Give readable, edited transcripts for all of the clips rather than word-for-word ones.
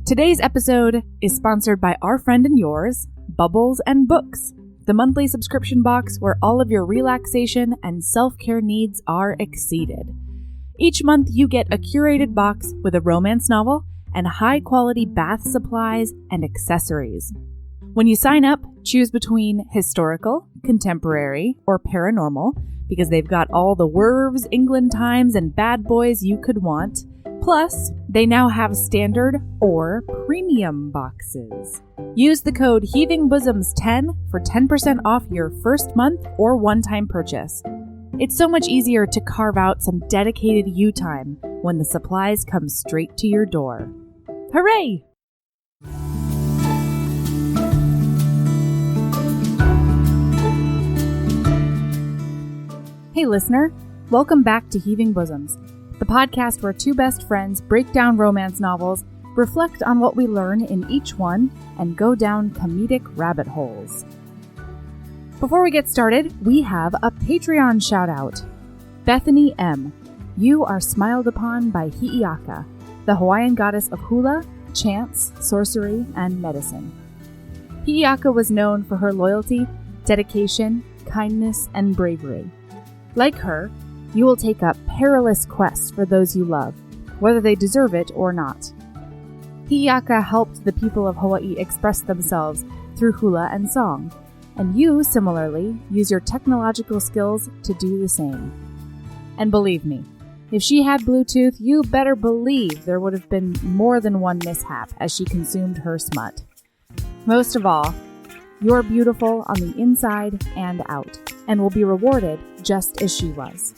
Today's episode is sponsored by our friend and yours, Bubbles and Books, the monthly subscription box where all of your relaxation and self-care needs are exceeded. Each month you get a curated box with a romance novel and high-quality bath supplies and accessories. When you sign up, choose between historical, contemporary, or paranormal, because they've got all the Werves, England Times, and bad boys you could want. Plus, they now have standard or premium boxes. Use the code HEAVINGBOSOMS10 for 10% off your first month or one-time purchase. It's so much easier to carve out some dedicated you time when the supplies come straight to your door. Hooray! Hey listener, welcome back to Heaving Bosoms, the podcast where two best friends break down romance novels, reflect on what we learn in each one, and go down comedic rabbit holes. Before we get started, we have a Patreon shout out. Bethany M, you are smiled upon by Hi'iaka, the Hawaiian goddess of hula, chants, sorcery, and medicine. Hi'iaka was known for her loyalty, dedication, kindness, and bravery. Like her, you will take up perilous quests for those you love, whether they deserve it or not. Hi'iaka helped the people of Hawaii express themselves through hula and song, and you, similarly, use your technological skills to do the same. And believe me, if she had Bluetooth, you better believe there would have been more than one mishap as she consumed her smut. Most of all, you're beautiful on the inside and out, and will be rewarded just as she was.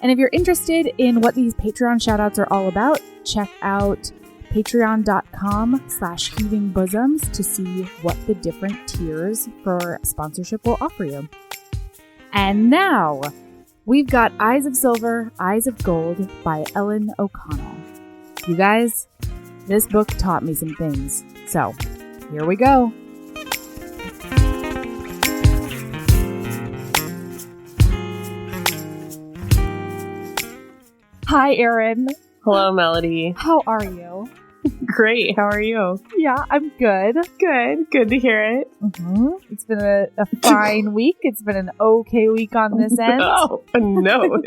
And if you're interested in what these Patreon shoutouts are all about, check out patreon.com/heavingbosoms to see what the different tiers for sponsorship will offer you. And now, we've got Eyes of Silver, Eyes of Gold by Ellen O'Connell. You guys, this book taught me some things. So, here we go. Hi, Erin. Hello, Melody. How are you? Great. How are you? Yeah, I'm good. Good to hear it. Mm-hmm. It's been a fine week. It's been an okay week on this end. Oh, no.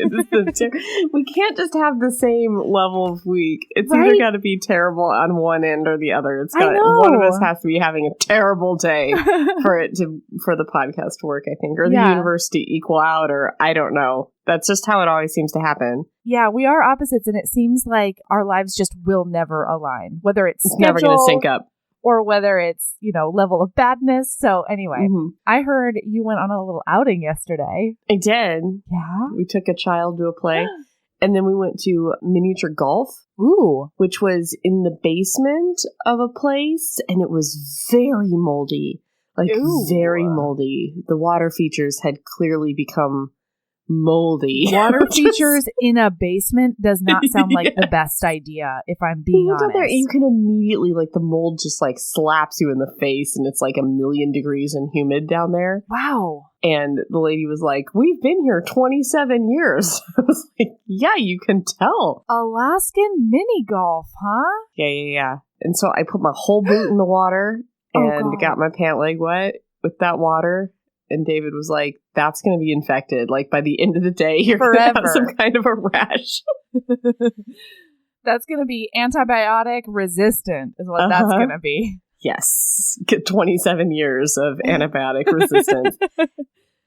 We can't just have the same level of week. It's either got to be terrible on one end or the other. It's got one of us has to be having a terrible day for the podcast to work, I think, or the universe to equal out, or I don't know. That's just how it always seems to happen. Yeah, we are opposites, and it seems like our lives just will never align, whether it's never going to sync up, or whether it's, level of badness. So anyway, I heard you went on a little outing yesterday. I did. Yeah. We took a child to a play, and then we went to miniature golf. Ooh. Which was in the basement of a place, and it was very moldy. Very moldy. The water features had clearly become moldy. Water features in a basement does not sound like the best idea, if I'm being honest. There, you can immediately, the mold just slaps you in the face, and it's 1,000,000 degrees and humid down there. Wow. And the lady was like, "We've been here 27 years. I was like, "Yeah, you can tell." Alaskan mini golf, huh? Yeah. And so I put my whole boot in the water and got my pant leg wet with that water. And David was like, "That's going to be infected. By the end of the day, you're going to have some kind of a rash." That's going to be antibiotic resistant is what that's going to be. Yes. Get 27 years of antibiotic resistance.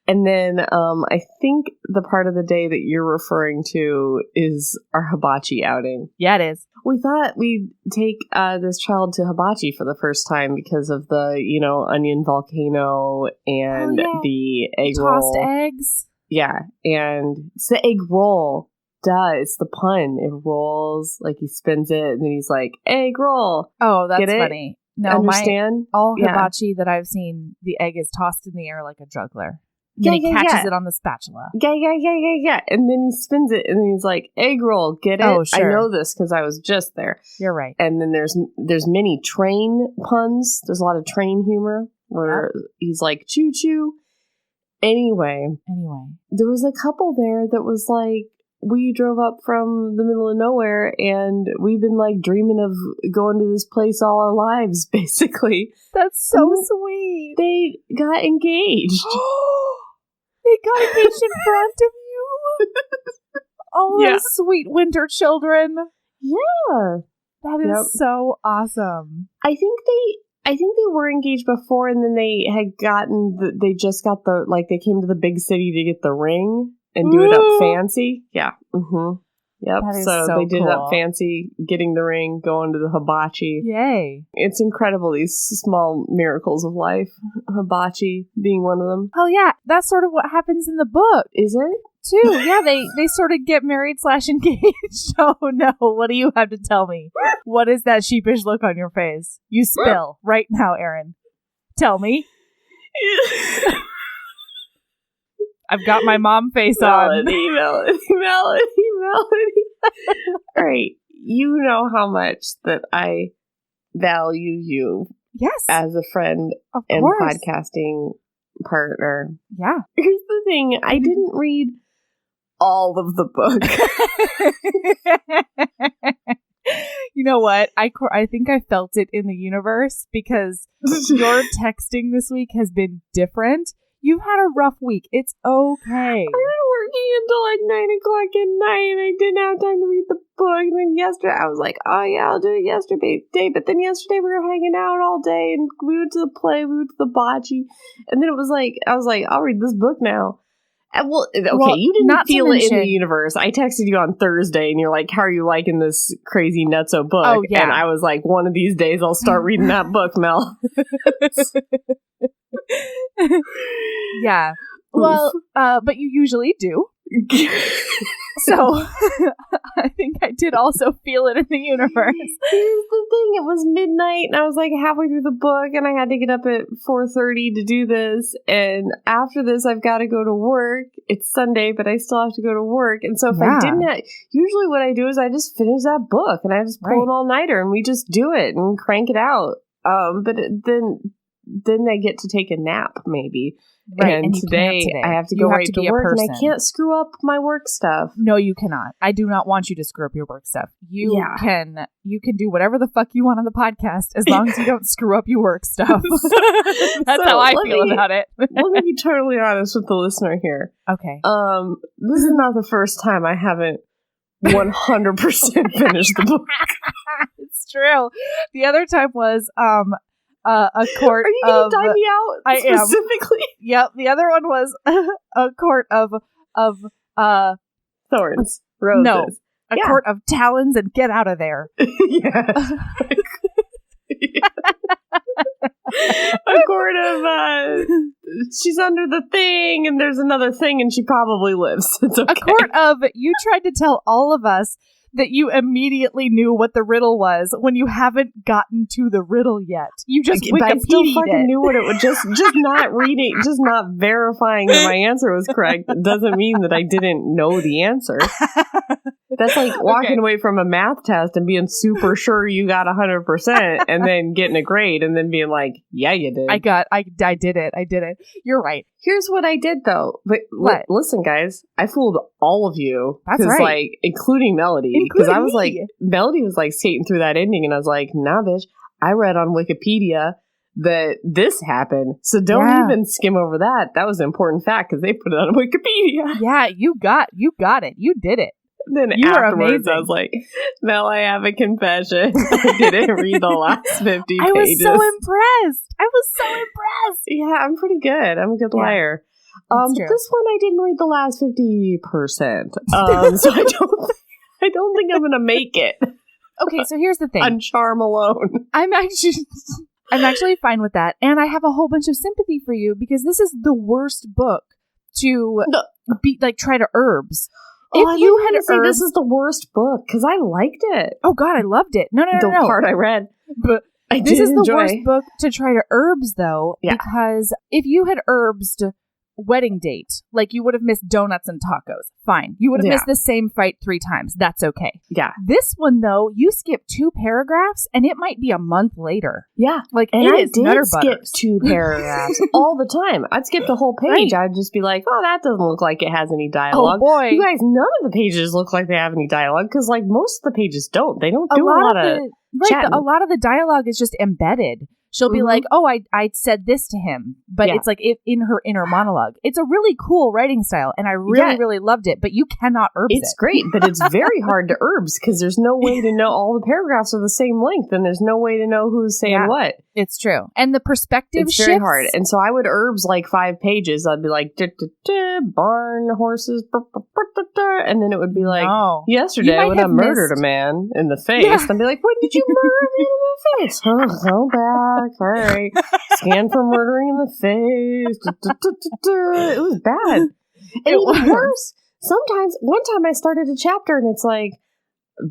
And then I think the part of the day that you're referring to is our hibachi outing. Yeah, it is. We thought we'd take this child to hibachi for the first time because of the, onion volcano and the egg roll. Tossed eggs? Yeah, and it's the egg roll. Duh, it's the pun. It rolls, he spins it, and then he's like, egg roll. Oh, that's funny. No, understand? All hibachi that I've seen, the egg is tossed in the air like a juggler. And then he catches it on the spatula. Yeah. And then he spins it, and then he's like, egg roll, get it? Oh, sure. I know this because I was just there. You're right. And then there's many train puns. There's a lot of train humor where he's like, choo-choo. Anyway, there was a couple there that was we drove up from the middle of nowhere, and we've been like dreaming of going to this place all our lives, basically. That's so sweet. They got engaged. They got engaged in front of you? Oh, those sweet winter children. Yeah. That is so awesome. I think they were engaged before, and then they had they just got they came to the big city to get the ring and do it up fancy. Yeah. Mm-hmm. Yep. So they did it up fancy, getting the ring, going to the hibachi. Yay. It's incredible, these small miracles of life. Hibachi being one of them. Oh, yeah. That's sort of what happens in the book. Is it? Too. Yeah, they sort of get married / engaged. Oh, no. What do you have to tell me? What is that sheepish look on your face? You spill right now, Erin. Tell me. I've got my mom face on. Melody. All right. You know how much that I value you. Yes. As a friend and podcasting partner. Yeah. Here's the thing. I didn't read all of the book. You know what? I think I felt it in the universe because your texting this week has been different. You've had a rough week. It's okay. I've been working until like 9 o'clock at night, and I didn't have time to read the book. And then yesterday, I was like, oh yeah, I'll do it yesterday. But then yesterday we were hanging out all day, and we went to the play, we went to the bocce. And then it was like, I was like, I'll read this book now. And you didn't feel it in the universe. I texted you on Thursday, and you're like, how are you liking this crazy nutso book? Oh, yeah. And I was like, one of these days I'll start reading that book, Mel. Yeah. Well, but you usually do. So I think I did also feel it in the universe. Here's the thing. It was midnight, and I was like halfway through the book, and I had to get up at 4:30 to do this. And after this, I've got to go to work. It's Sunday, but I still have to go to work. And so if I didn't usually what I do is I just finish that book, and I just pull an all-nighter, and we just do it and crank it out. But then I get to take a nap, maybe. Right, and today I have to go right to work, and I can't screw up my work stuff. No, you cannot. I do not want you to screw up your work stuff. You can do whatever the fuck you want on the podcast as long as you don't screw up your work stuff. That's how I feel about it. Let me be totally honest with the listener here. Okay. This is not the first time I haven't 100% finished the book. It's true. The other time was a court. Are you going to time me out specifically? Yep. The other one was a court of thorns, roses. No, a court of talons, and get out of there. Yes. A court of she's under the thing, and there's another thing, and she probably lives. It's okay. A court of you tried to tell all of us that you immediately knew what the riddle was when you haven't gotten to the riddle yet. You just Wikipedia'd I still fucking knew what it was. Just not reading, just not verifying that my answer was correct doesn't mean that I didn't know the answer. That's like walking away from a math test and being super sure you got 100% and then getting a grade and then being like, yeah, you did. I did it. You're right. Here's what I did though. But listen, guys, I fooled all of you. That's right. Like, including Melody. Because I was like, Melody was like skating through that ending, and I was like, nah, bitch. I read on Wikipedia that this happened. So don't even skim over that. That was an important fact because they put it on Wikipedia. Yeah, you got it. You did it. Then you afterwards, I was like, Mel, I have a confession. I didn't read the last 50 pages. I was so impressed. Yeah, I'm pretty good. I'm a good liar. But this one, I didn't read the last 50%. So I don't think I'm going to make it. Okay, so here's the thing. On charm alone. I'm actually fine with that. And I have a whole bunch of sympathy for you because this is the worst book to try to herbs. If you had herbs, this is the worst book because I liked it. Oh God, I loved it. No. The part I read, but this is the worst book to try to herbs though, because if you had herbsed wedding date. Like, you would have missed donuts and tacos. Fine. You would have missed the same fight 3 times. That's okay. Yeah. This one, though, you skip 2 paragraphs, and it might be a month later. Yeah. Like, and I did skip 2 paragraphs all the time. I'd skip the whole page. Right. I'd just be like, oh, that doesn't look like it has any dialogue. Oh, boy. You guys, none of the pages look like they have any dialogue, because, like, most of the pages don't. They don't do a lot of chatting. A lot of the dialogue is just embedded. She'll be like, oh, I said this to him. But it's like in her inner monologue. It's a really cool writing style. And I really loved it. But you cannot herbs it. It's great. But it's very hard to herbs because there's no way to know. All the paragraphs are the same length. And there's no way to know who's saying what. It's true. And the perspective shifts. It's very hard. And so I would herbs like 5 pages. I'd be like, barn, horses, and then it would be like, yesterday when I murdered a man in the face. Yeah. I'd be like, when did you murder a man in the face? Oh, go back. All right. Scan for murdering in the face. It was bad. And even worse, sometimes, one time I started a chapter and it's like,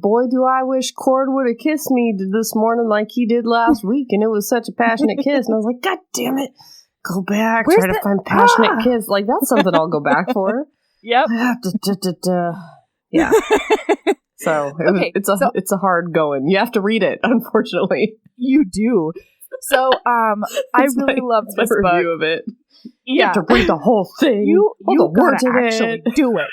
boy, do I wish Cord would have kissed me this morning like he did last week. And it was such a passionate kiss. And I was like, God damn it. Go back. Try to find passionate kiss. Like, that's something I'll go back for. Yep. Yeah. So, it's a hard going. You have to read it, unfortunately. You do. So, I really loved this book. Review of it. You have to read the whole thing. You gotta actually do it.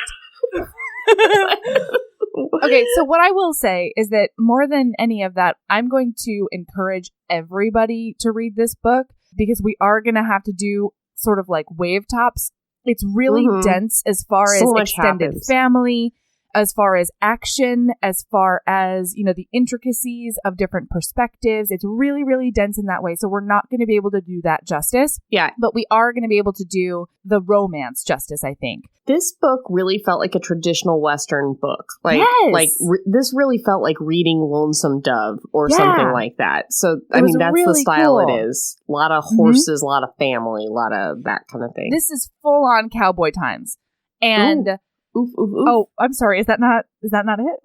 Okay, so what I will say is that more than any of that, I'm going to encourage everybody to read this book because we are going to have to do sort of like wave tops. It's really dense as far as extended family, as far as action, as far as, you know, the intricacies of different perspectives. It's really, really dense in that way. So we're not going to be able to do that justice. Yeah. But we are going to be able to do the romance justice, I think. This book really felt like a traditional Western book. This really felt like reading Lonesome Dove or something like that. So, I mean, that's really the style it is. A lot of horses, a lot of family, a lot of that kind of thing. This is full on cowboy times. And... Oof. Oh, I'm sorry. Is that not it?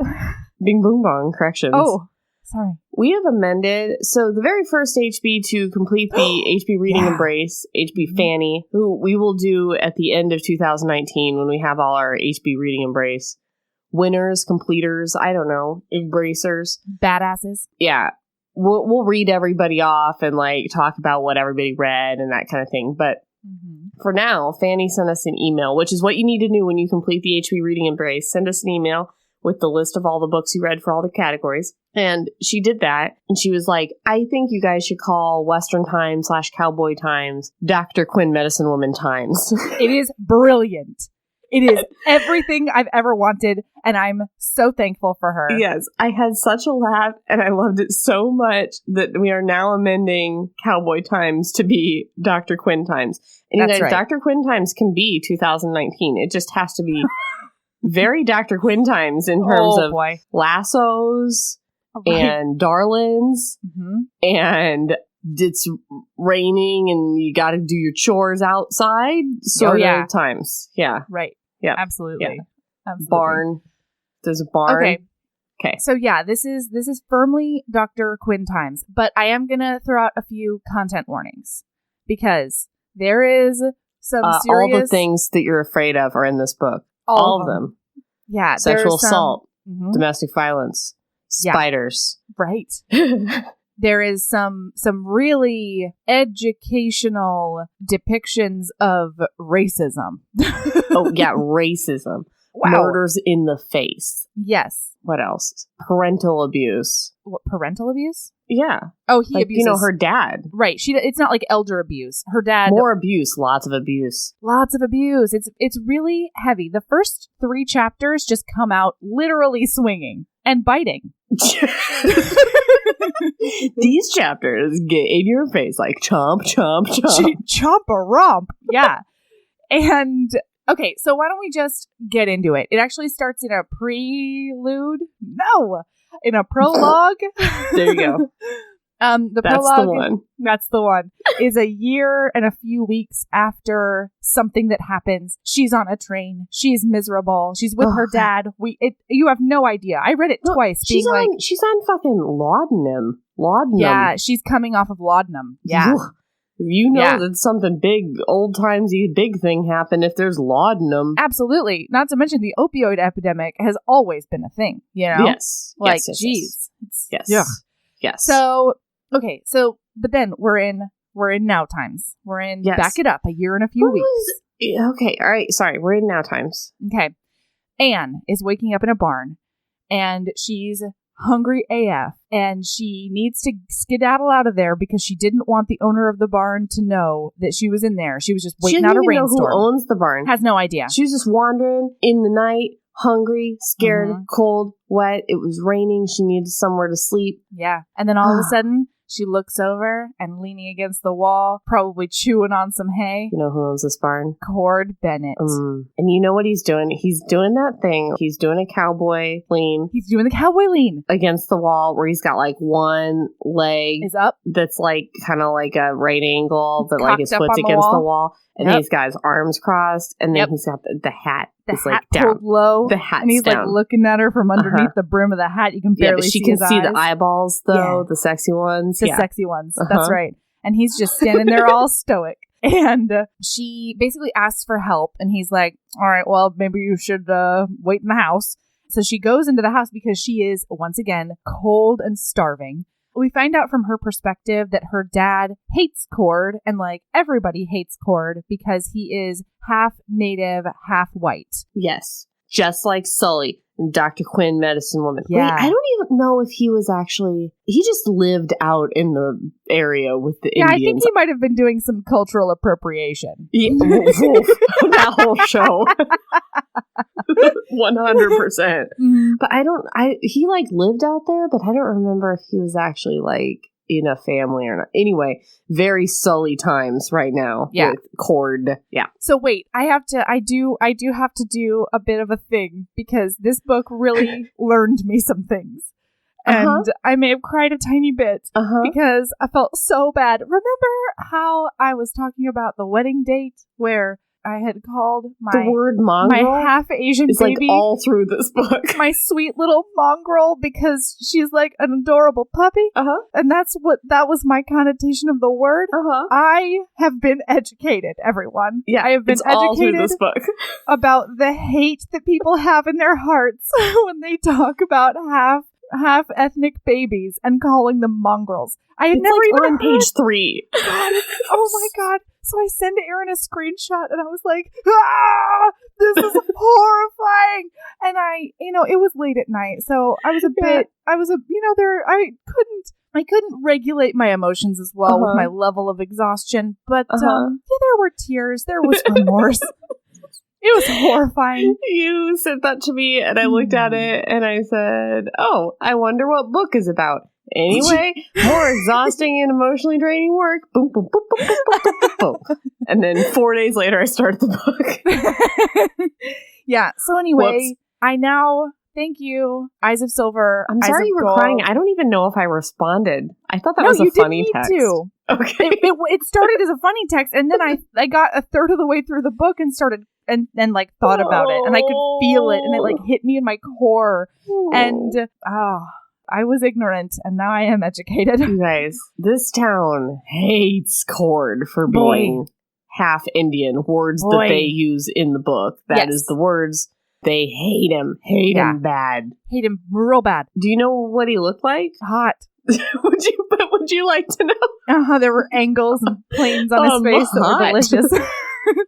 Bing boom bong. Corrections. Oh, sorry. We have amended. So the very first HB to complete the HB Reading Embrace, HB Fanny, who we will do at the end of 2019 when we have all our HB Reading Embrace winners, completers, I don't know, embracers. Badasses. Yeah. We'll read everybody off and like talk about what everybody read and that kind of thing. But for now, Fanny sent us an email, which is what you need to do when you complete the HB Reading Embrace. Send us an email with the list of all the books you read for all the categories. And she did that. And she was like, I think you guys should call Western Times / Cowboy Times Dr. Quinn Medicine Woman Times. It is brilliant. It is everything I've ever wanted, and I'm so thankful for her. Yes, I had such a laugh, and I loved it so much that we are now amending Cowboy Times to be Dr. Quinn Times. And you guys, right. Dr. Quinn Times can be 2019. It just has to be very Dr. Quinn Times in terms of lassos and darlings and... It's raining and you got to do your chores outside sort of times. Yeah. Right. Yeah. Absolutely. Barn. There's a barn. Okay. So yeah, this is firmly Dr. Quinn Times, but I am going to throw out a few content warnings because there is some serious... all the things that you're afraid of are in this book. All of them. Yeah. Sexual assault, domestic violence, spiders. Right. There is some really educational depictions of racism. Oh, yeah, racism. Wow. Murders in the face. Yes. What else? Parental abuse. What, parental abuse? Yeah. Oh, he abuses... You know, her dad. Right. It's not like elder abuse. Her dad... More abuse. Lots of abuse. Lots of abuse. It's really heavy. The first 3 chapters just come out literally swinging and biting. These chapters get in your face like chomp, chomp, chomp. Chomp-a-romp. Yeah. And, okay, so why don't we just get into it? It actually starts in a prelude. No! In a prologue. There you go. That's the one. Is a year and a few weeks after something that happens. She's on a train. She's miserable. She's with her dad. You have no idea. I read it twice. She's on fucking laudanum. Yeah, she's coming off of laudanum. Yeah. You know that something big, old-timesy big thing happened if there's laudanum. Absolutely. Not to mention the opioid epidemic has always been a thing, you know? Yes. Like, yes, geez. Yes. Yeah. Yes. So, okay. So, but then we're in now times. We're in, back it up, a year and a few weeks. Okay. All right. Sorry. We're in now times. Okay. Anne is waking up in a barn, and she's hungry AF, and she needs to skedaddle out of there because she didn't want the owner of the barn to know that she was in there. She was just waiting out a rainstorm. Know who owns the barn. Has no idea. She was just wandering in the night, hungry, scared, cold, wet. It was raining. She needed somewhere to sleep. Yeah. And then all of a sudden, she looks over and leaning against the wall, probably chewing on some hay. You know who owns this barn? Cord Bennett. And you know what he's doing? He's doing that thing. He's doing a cowboy lean. He's doing the cowboy lean. Against the wall where he's got like one leg is up. That's like kind of like a right angle, but like it splits against the wall. And then he's got his arms crossed. And then he's got the hat. The hat like pulled low. The hat's and he's down. like looking at her from underneath the brim of the hat. You can barely see his eyes. She can see the eyeballs though, the sexy ones. The sexy ones. That's right. And he's just standing there all stoic. And she basically asks for help. And he's like, all right, well, maybe you should wait in the house. So she goes into the house because she is, once again, cold and starving. We find out from her perspective that her dad hates Cord, and like everybody hates Cord because he is half native, half white. Yes. Just like Sully, Dr. Quinn Medicine Woman. Yeah. Wait, I don't even know if he was actually... He just lived out in the area with the Indians. Yeah, I think he might have been doing some cultural appropriation. Yeah. That whole show. 100%. But he like lived out there, but I don't remember if he was actually like in a family or not. Anyway, very Sully times right now. Yeah. With Cord. Yeah. So wait, I do have to do a bit of a thing because this book really learned me some things. And I may have cried a tiny bit because I felt so bad. Remember how I was talking about the wedding date where I had called the word mongrel? My half Asian it's baby. Like all through this book. My sweet little mongrel because she's like an adorable puppy. And that was my connotation of the word. I have been educated, everyone. Yeah, I have been educated all through this book. about the hate that people have in their hearts when they talk about half ethnic babies and calling them mongrels. I had never even on page 3. Oh my god. So I send Erin a screenshot and I was like, this is horrifying. And it was late at night. So I couldn't regulate my emotions as well with my level of exhaustion. But there were tears. There was remorse. It was horrifying. You said that to me and I looked at it and I said, oh, I wonder what book is about. Anyway, more exhausting and emotionally draining work. Boom, boom, boom, boom, boom, boom, boom, boom. And then 4 days later, I started the book. Yeah. So anyway, I now thank you, Eyes of Silver. I'm sorry you were crying. I don't even know if I responded. I thought that was a funny text. To. Okay. It started as a funny text, and then I got a third of the way through the book and started and like thought about it, and I could feel it, and it like hit me in my core, and I was ignorant, and now I am educated. You guys, this town hates Cord for being half Indian. Words that they use in the book. That is the words. They hate him. Hate him bad. Hate him real bad. Do you know what he looked like? Hot. Would you like to know? There were angles and planes on his face that were delicious.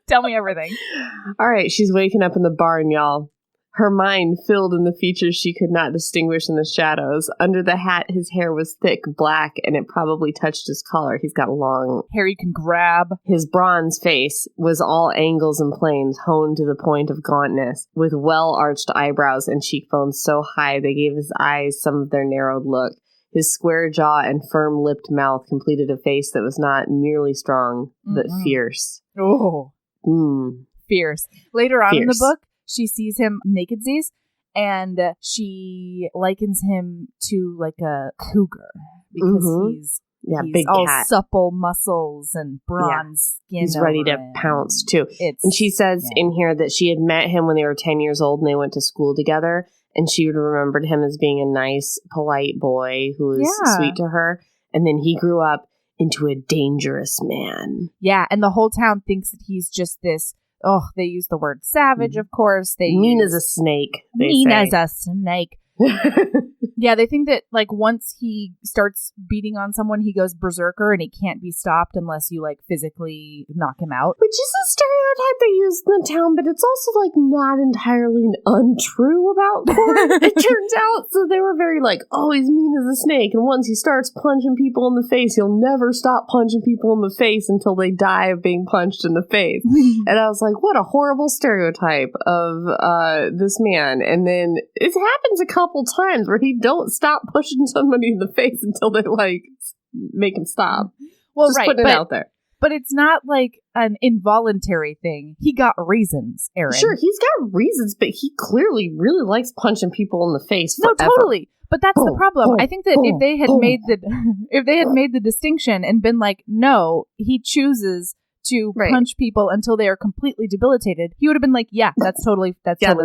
Tell me everything. All right, she's waking up in the barn, y'all. Her mind filled in the features she could not distinguish in the shadows. Under the hat, his hair was thick, black, and it probably touched his collar. He's got long hair you can grab. His bronze face was all angles and planes, honed to the point of gauntness, with well-arched eyebrows and cheekbones so high they gave his eyes some of their narrowed look. His square jaw and firm-lipped mouth completed a face that was not merely strong, but fierce. Oh. Fierce. Later on in the book, she sees him nakedsies, and she likens him to like a cougar because he's big all cat. Supple muscles and bronze skin. He's ready to pounce too. And she says in here that she had met him when they were 10 years old and they went to school together, and she would remembered him as being a nice, polite boy who was sweet to her. And then he grew up into a dangerous man. Yeah, and the whole town thinks that he's just this, they use the word savage, of course. Mean as a snake, Mean as a snake. Yeah, they think that, like, once he starts beating on someone, he goes berserker and he can't be stopped unless you, like, physically knock him out. Which is a stereotype they use in the town, but it's also, like, not entirely untrue about Quinn, it turns out. So they were very like, oh, he's mean as a snake, and once he starts punching people in the face, he'll never stop punching people in the face until they die of being punched in the face. And I was like, what a horrible stereotype of this man. And then it happens a couple times where he don't stop pushing somebody in the face until they, like, make him stop. Well, just right, putting it out there. But it's not like an involuntary thing. He got reasons, Erin. Sure, he's got reasons, but he clearly really likes punching people in the face forever. No, totally. But that's the problem. I think that if they had made the distinction and been like, no, he chooses to punch people until they are completely debilitated, he would have been like, yeah, that's totally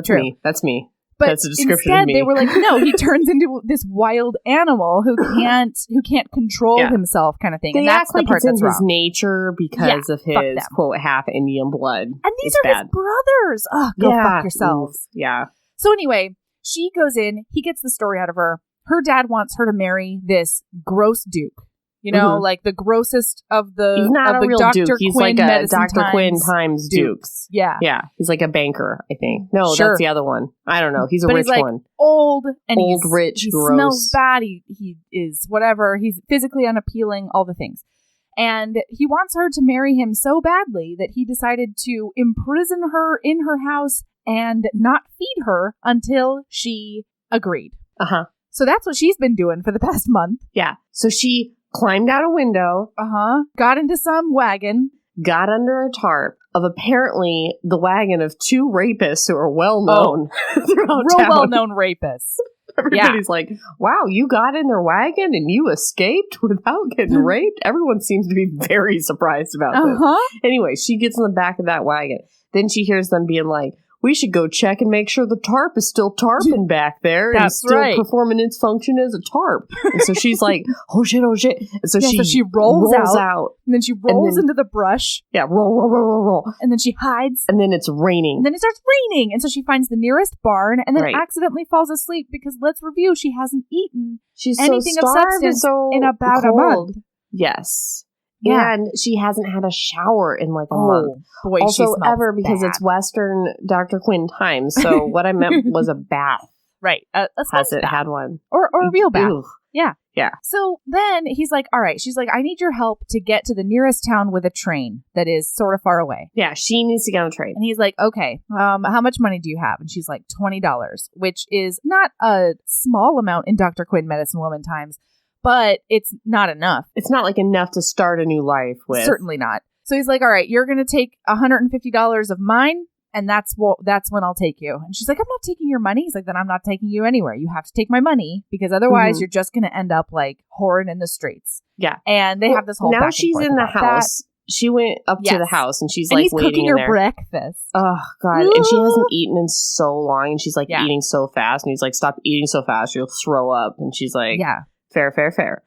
true. Me. That's me. But that's a description instead, of me. They were like, no, he turns into this wild animal who can't control himself, kind of thing. And that's the part that's in his nature because of his quote half Indian blood. And these are his brothers. Oh, go fuck yourselves. Yeah. So anyway, she goes in. He gets the story out of her. Her dad wants her to marry this gross duke. You know, like the grossest of the. He's not a real Dr. duke. He's Quinn like a Medicine Dr. Quinn Times dukes. Yeah. Yeah. He's like a banker, I think. No, that's the other one. I don't know. He's a rich he's like one. Old and rich, he gross. Smells bad. He is whatever. He's physically unappealing, all the things. And he wants her to marry him so badly that he decided to imprison her in her house and not feed her until she agreed. Uh-huh. So that's what she's been doing for the past month. Yeah. So she climbed out a window. Got into some wagon. Got under a tarp of apparently the wagon of two rapists who are well-known throughout real town. well-known rapists. Everybody's like, wow, you got in their wagon and you escaped without getting raped? Everyone seems to be very surprised about this. Anyway, she gets in the back of that wagon. Then she hears them being like, we should go check and make sure the tarp is still tarping back there and still performing its function as a tarp. And so she's like, oh shit. And so she rolls out. And then she rolls into the brush. Yeah, roll. And then she hides. And then it's raining. And then it starts raining. And so she finds the nearest barn and then accidentally falls asleep because, let's review, she hasn't eaten anything of substance in about a month. Yes. Yeah. And she hasn't had a shower in like a month. Boy, also ever because it's Western Dr. Quinn Times. So what I meant was a bath. Right. Hasn't had one. Or a real bath. Ugh. Yeah. Yeah. So then he's like, all right. She's like, I need your help to get to the nearest town with a train that is sort of far away. Yeah. She needs to get on a train. And he's like, okay, how much money do you have? And she's like, $20, which is not a small amount in Dr. Quinn Medicine Woman Times. But it's not enough. It's not like enough to start a new life with. Certainly not. So he's like, all right, you're going to take $150 of mine, and that's when I'll take you. And she's like, I'm not taking your money. He's like, then I'm not taking you anywhere. You have to take my money because otherwise you're just going to end up like whoring in the streets. Yeah. And they have this whole now she's in the house. That. She went up to the house and she's like he's waiting cooking in her there. Breakfast. Oh God. And she hasn't eaten in so long and she's like eating so fast. And he's like, stop eating so fast. You'll throw up. And she's like, fair.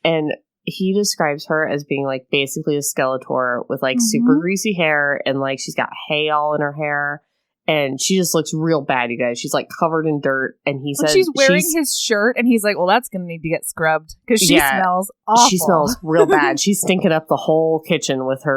And he describes her as being like basically a Skeletor with like super greasy hair and like she's got hay all in her hair and she just looks real bad, you guys. She's like covered in dirt and he says she's wearing his shirt and he's like, well, that's going to need to get scrubbed because she smells awful. She smells real bad. She's stinking up the whole kitchen with her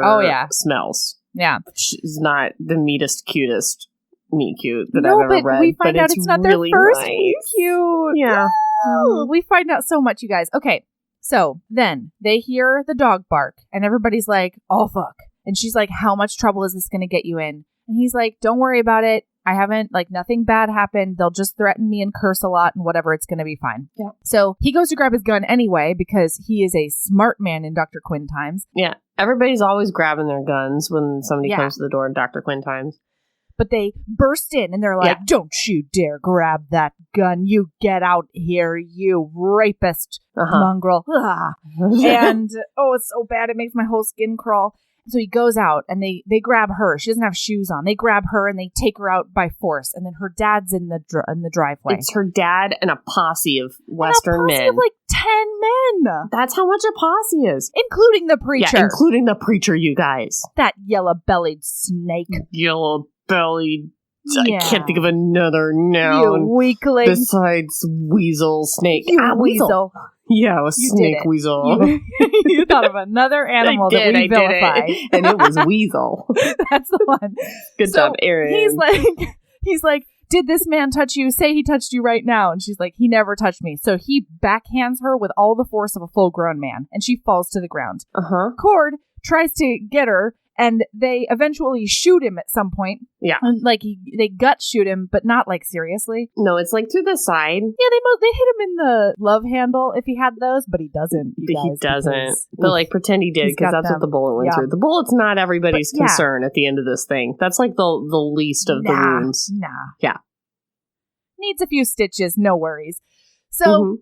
smells. Yeah. She's not the meatest, cutest meat cute that I've ever read. We find out it's not really their first nice. meet cute. Yeah. Oh, we find out so much, you guys. Okay. So then they hear the dog bark and everybody's like, oh, fuck. And she's like, how much trouble is this going to get you in? And he's like, don't worry about it. I haven't, like, nothing bad happened. They'll just threaten me and curse a lot and whatever. It's going to be fine. Yeah. So he goes to grab his gun anyway because he is a smart man in Dr. Quinn Times. Yeah. Everybody's always grabbing their guns when somebody comes to the door in Dr. Quinn Times. But they burst in and they're like, don't you dare grab that gun. You get out here, you rapist mongrel. And, it's so bad. It makes my whole skin crawl. So he goes out and they grab her. She doesn't have shoes on. They grab her and they take her out by force. And then her dad's in the driveway. It's her dad and a posse of Western men. Of like 10 men. That's how much a posse is. Including the preacher. Yeah, including the preacher, you guys. That yellow-bellied snake. Yellow-bellied. Yeah. I can't think of another noun. You weakling. Besides weasel, snake. You weasel. Yeah, a snake weasel. You thought of another animal that we vilified. And it was weasel. That's the one. Good job, Erin. He's like, did this man touch you? Say he touched you right now. And she's like, he never touched me. So he backhands her with all the force of a full-grown man. And she falls to the ground. Cord tries to get her. And they eventually shoot him at some point. Yeah. And, like, they gut shoot him, but not, like, seriously. No, it's, like, through the side. Yeah, they hit him in the love handle if he had those, but he doesn't. He doesn't. But, like, pretend he did, because that's what the bullet went through. The bullet's not everybody's concern at the end of this thing. That's, like, the least of the wounds. Nah. Yeah. Needs a few stitches, no worries. So,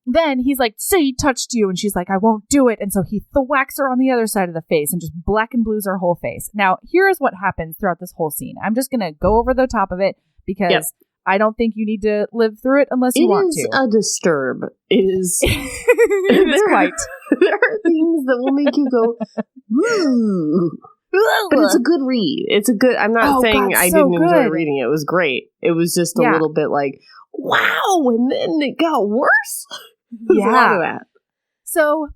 then he's like, say he touched you. And she's like, I won't do it. And so he thwacks her on the other side of the face and just black and blues her whole face. Now, here's what happens throughout this whole scene. I'm just going to go over the top of it because I don't think you need to live through it unless you want to. It is a disturb. It is. It is quite. There are things that will make you go, ooh. But it's a good read. It's a good, I'm not saying I didn't enjoy reading it. It was great. It was just a little bit like, wow, and then it got worse. Yeah. So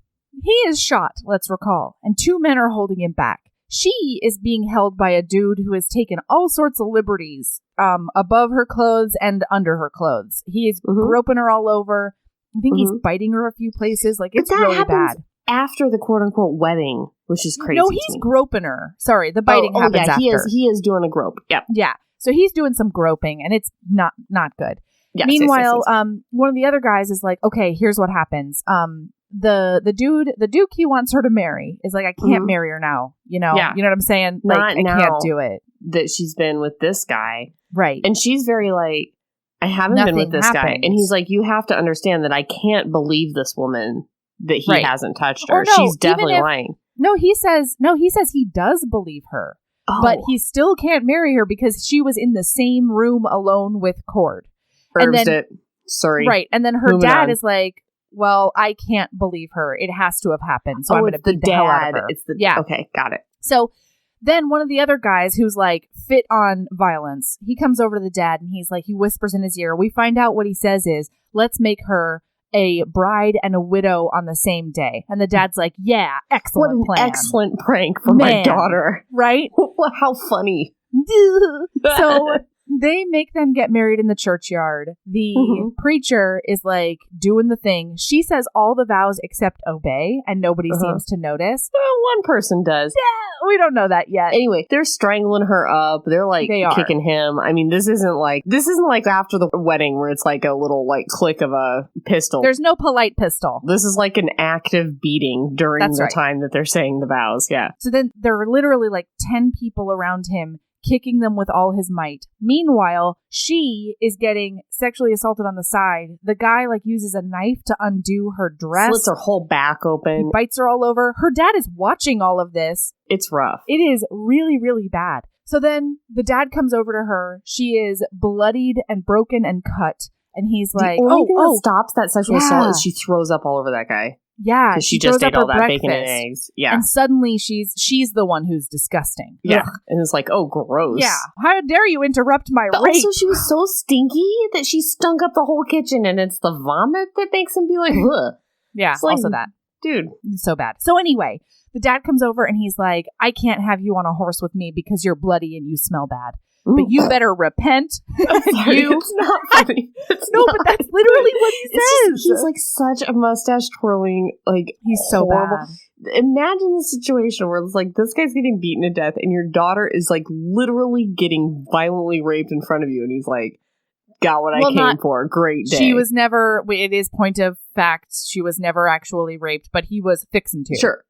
he is shot, let's recall, and 2 men are holding him back. She is being held by a dude who has taken all sorts of liberties above her clothes and under her clothes. He is groping her all over. I think he's biting her a few places. Like, it's really bad. After the quote-unquood wedding, which is crazy. No, he's groping her. Sorry, the biting happens after. He is doing a grope. Yep. Yeah. So he's doing some groping, and it's not good. Yes, Meanwhile, one of the other guys is like, okay, here's what happens. The duke he wants her to marry is like, I can't marry her now. You know what I'm saying? Like, I can't do it. That she's been with this guy. Right. And she's very like, I haven't been with this guy. And he's like, you have to understand that I can't believe this woman that he hasn't touched her. No, she's definitely lying. No, he says he does believe her. But he still can't marry her because she was in the same room alone with Cord. Sorry. Right. And then her dad is like, well, I can't believe her. It has to have happened. So I'm going to beat the hell out of her. Okay, got it. So then one of the other guys who's like fit on violence, he comes over to the dad and he's like, he whispers in his ear. We find out what he says is, let's make her a bride and a widow on the same day. And the dad's like, yeah, excellent plan. Excellent prank for my daughter. Right? How funny. So they make them get married in the churchyard. The preacher is like doing the thing. She says all the vows except obey, and nobody seems to notice. Well, one person does. Yeah, we don't know that yet. Anyway, they're strangling her up. They're like kicking him. I mean, this isn't like after the wedding where it's like a little like click of a pistol. There's no polite pistol. This is like an active beating during the time that they're saying the vows. Yeah. So then there are literally like 10 people around him kicking them with all his might. Meanwhile, she is getting sexually assaulted on the side. The guy like uses a knife to undo her dress. Slits her whole back open. He bites her all over. Her dad is watching all of this. It's rough. It is really, really bad. So then the dad comes over to her. She is bloodied and broken and cut. And he's like, the only thing that stops that sexual assault is she throws up all over that guy. Yeah, she just ate all that bacon and eggs. Yeah, and suddenly she's the one who's disgusting. Yeah, and it's like, oh, gross. Yeah, how dare you interrupt my rape? Also, she was so stinky that she stunk up the whole kitchen, and it's the vomit that makes him be like, ugh. Yeah, it's like, also that, dude, it's so bad. So anyway, the dad comes over and he's like, I can't have you on a horse with me because you're bloody and you smell bad. But you better repent. It's not funny. But that's literally what he says. He's like such a mustache twirling, like he's so horrible. Bad. Imagine the situation where it's like this guy's getting beaten to death, and your daughter is like literally getting violently raped in front of you, and he's like, "Got what I came for. Great day." She was never. It is point of fact. She was never actually raped, but he was fixing to. Sure.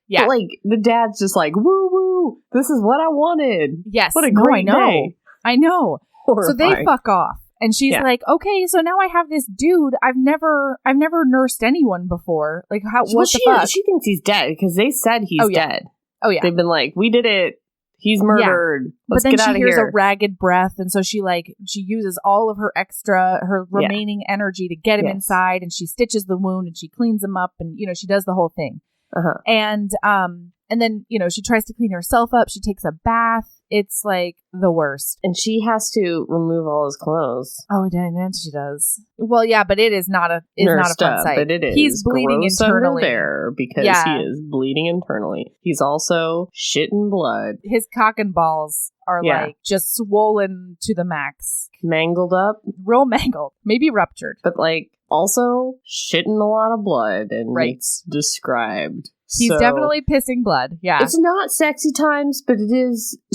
Yeah. But like the dad's just like, woo woo, this is what I wanted. Yes. What a great day. I know. Horrifying. So they fuck off. And she's like, okay, so now I have this dude. I've never nursed anyone before. Like, what the fuck? She thinks he's dead because they said he's dead. Oh, yeah. They've been like, we did it. He's murdered. Let's get out of here. But then she hears a ragged breath, and so she uses all of her remaining energy to get him inside, and she stitches the wound, and she cleans him up, and, she does the whole thing. Uh-huh. And then, she tries to clean herself up. She takes a bath. It's like the worst. And she has to remove all his clothes. Oh, and she does. Well, yeah, but it is not a fun sight. But it is. He's bleeding internally there because he is bleeding internally. He's also shitting blood. His cock and balls are just swollen to the max. Mangled up. Real mangled. Maybe ruptured. But also shitting a lot of blood, and it's described. He's definitely pissing blood. Yeah. It's not sexy times, but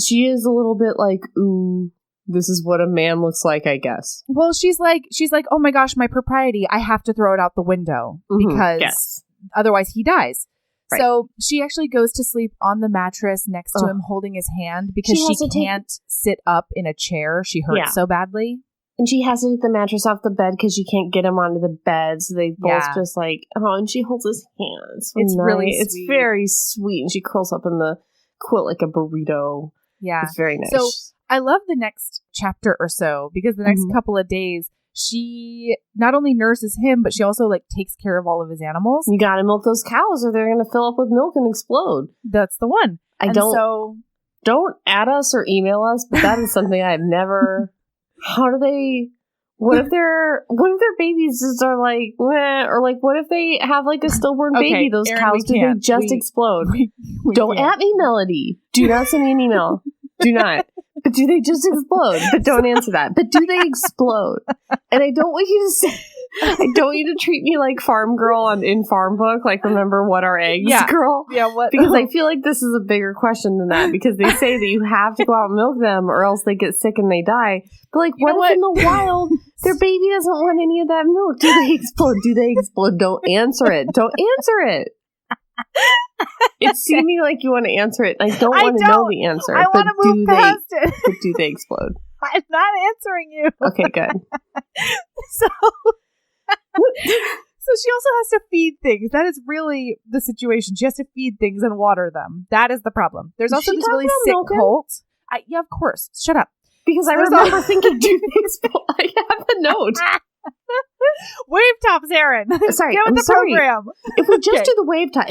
she is a little bit like, ooh, this is what a man looks like, I guess. Well, she's like, oh my gosh, my propriety, I have to throw it out the window because otherwise he dies. Right. So she actually goes to sleep on the mattress next to him holding his hand because she can't sit up in a chair. She hurts so badly. And she has to take the mattress off the bed because she can't get him onto the bed. So they both just and she holds his hands. It's really sweet. It's very sweet. And she curls up in the quilt like a burrito. Yeah. It's very nice. So I love the next chapter or so because the next couple of days, she not only nurses him, but she also takes care of all of his animals. You got to milk those cows or they're going to fill up with milk and explode. That's the one. Don't add us or email us, but that is something I've never... what if their babies just are meh, or what if they have a stillborn baby, those Erin, cows, do they just explode? We don't at me, Melody. Do not send me an email. Do not. But do they just explode? But don't answer that. But do they explode? And I don't want you to say, I don't want you to treat me like Farm Girl in Farm Book, remember what are eggs, girl? Yeah, what? Because I feel like this is a bigger question than that, because they say that you have to go out and milk them or else they get sick and they die. But what if in the wild their baby doesn't want any of that milk? Do they explode? Do they explode? Don't answer it. Don't answer it. It's seeming like you want to answer it. I don't want to know the answer. I want to move past it. But do they explode? I'm not answering you. Okay, good. So she also has to feed things. That is really the situation. She has to feed things and water them. That is the problem. There's also this really sick colt. Yeah, of course. Shut up. Because I remember thinking, do they explode? I have a note. Wave tops, Erin. Sorry, get with the program. If we just do the wave top,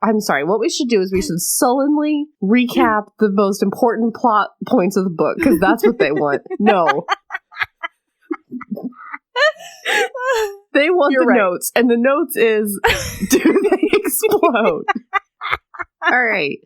I'm sorry, what we should do is we should sullenly recap the most important plot points of the book, because that's what they want. No. They want notes, and the notes is, do they explode? All right.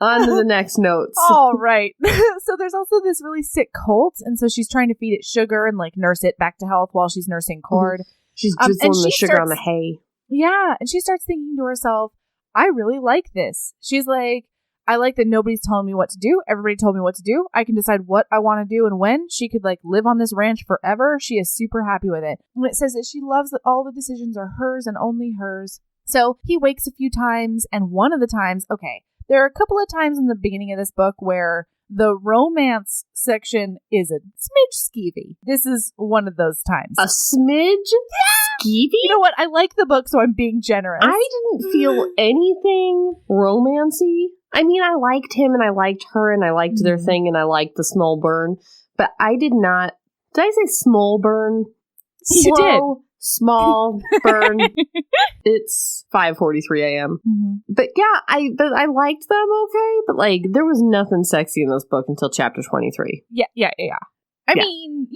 On to the next notes. All right. So there's also this really sick colt, and so she's trying to feed it sugar and nurse it back to health while she's nursing Cord. She's drizzling the sugar on the hay. Yeah, and she starts thinking to herself, I really like this. She's like, I like that nobody's telling me what to do. Everybody told me what to do. I can decide what I want to do and when. She could live on this ranch forever. She is super happy with it. And it says that she loves that all the decisions are hers and only hers. So he wakes a few times, and one of the times, there are a couple of times in the beginning of this book where the romance section is a smidge skeevy. This is one of those times. A smidge skeevy? You know what? I like the book, so I'm being generous. I didn't feel anything romancy. I mean, I liked him, and I liked her, and I liked their thing, and I liked the small burn. But I did not... Did I say small burn? You did. Small burn. It's 5:43 a.m. Mm-hmm. But yeah, I liked them okay, but there was nothing sexy in this book until chapter 23. Yeah. I mean,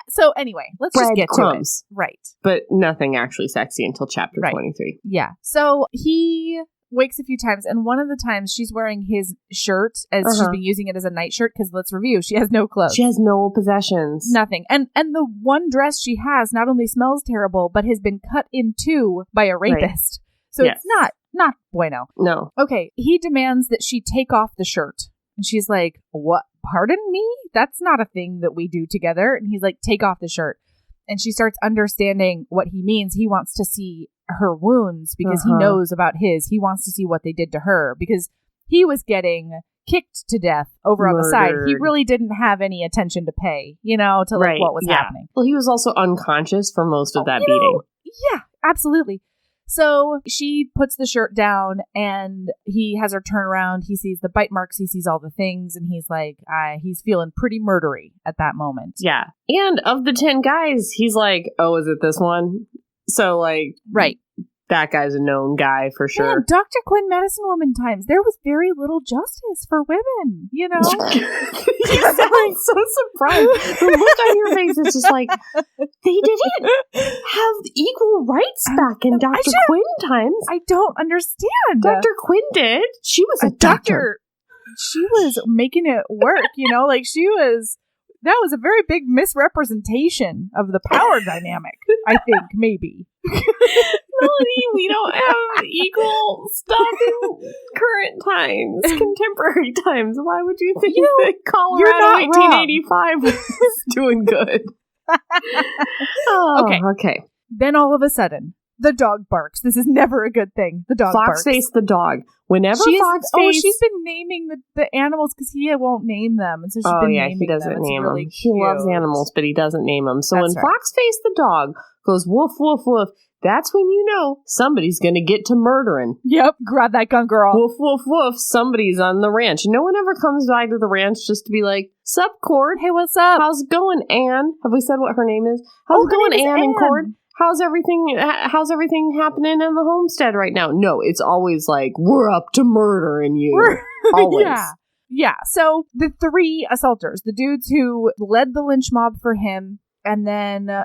so anyway, let's just get to it. Right. But nothing actually sexy until chapter 23. Yeah. So he wakes a few times, and one of the times she's wearing his shirt as she's been using it as a night shirt, because let's review, she has no clothes. She has no possessions. Nothing. And the one dress she has not only smells terrible, but has been cut in two by a rapist. Right. So it's not bueno. No. Okay, he demands that she take off the shirt. And she's like, what? Pardon me? That's not a thing that we do together. And he's like, take off the shirt. And she starts understanding what he means. He wants to see her wounds because he knows about his. He wants to see what they did to her because he was getting kicked to death over on the side. He really didn't have any attention to pay, to what was happening. Well, he was also unconscious for most of that beating. Yeah, absolutely. So she puts the shirt down and he has her turn around. He sees the bite marks. He sees all the things. And he's like, he's feeling pretty murdery at that moment. Yeah. And of the 10 guys, he's like, oh, is it this one? So like, right. That guy's a known guy for sure. Man, Dr. Quinn Medicine Woman Times. There was very little justice for women, you know? You sound so surprised. The look on your face is just like, they didn't have equal rights back in Dr. Quinn times. I don't understand. Dr. Quinn did. She was a doctor. She was making it work, you know? Like that was a very big misrepresentation of the power dynamic, I think, maybe. Melanie, we don't have equal stuff in current times, contemporary times. Why would you think that Colorado 1885 was doing good? Okay. Then all of a sudden, the dog barks. This is never a good thing. The dog barks. Foxface the dog. Whenever Foxface... she's been naming the animals because he won't name them. And so she's been naming them. He doesn't name them. Really he loves animals, but he doesn't name them. So when Foxface the dog goes woof, woof, woof, that's when you know somebody's going to get to murdering. Yep. Grab that gun, girl. Woof, woof, woof. Somebody's on the ranch. No one ever comes by to the ranch just to be like, sup, Cord? Hey, what's up? How's it going, Ann? Have we said what her name is? How's it going, Ann and Cord? How's everything happening in the homestead right now? No, it's always like, we're up to murdering you. Always. Yeah. So the 3 assaulters, the dudes who led the lynch mob for him and then,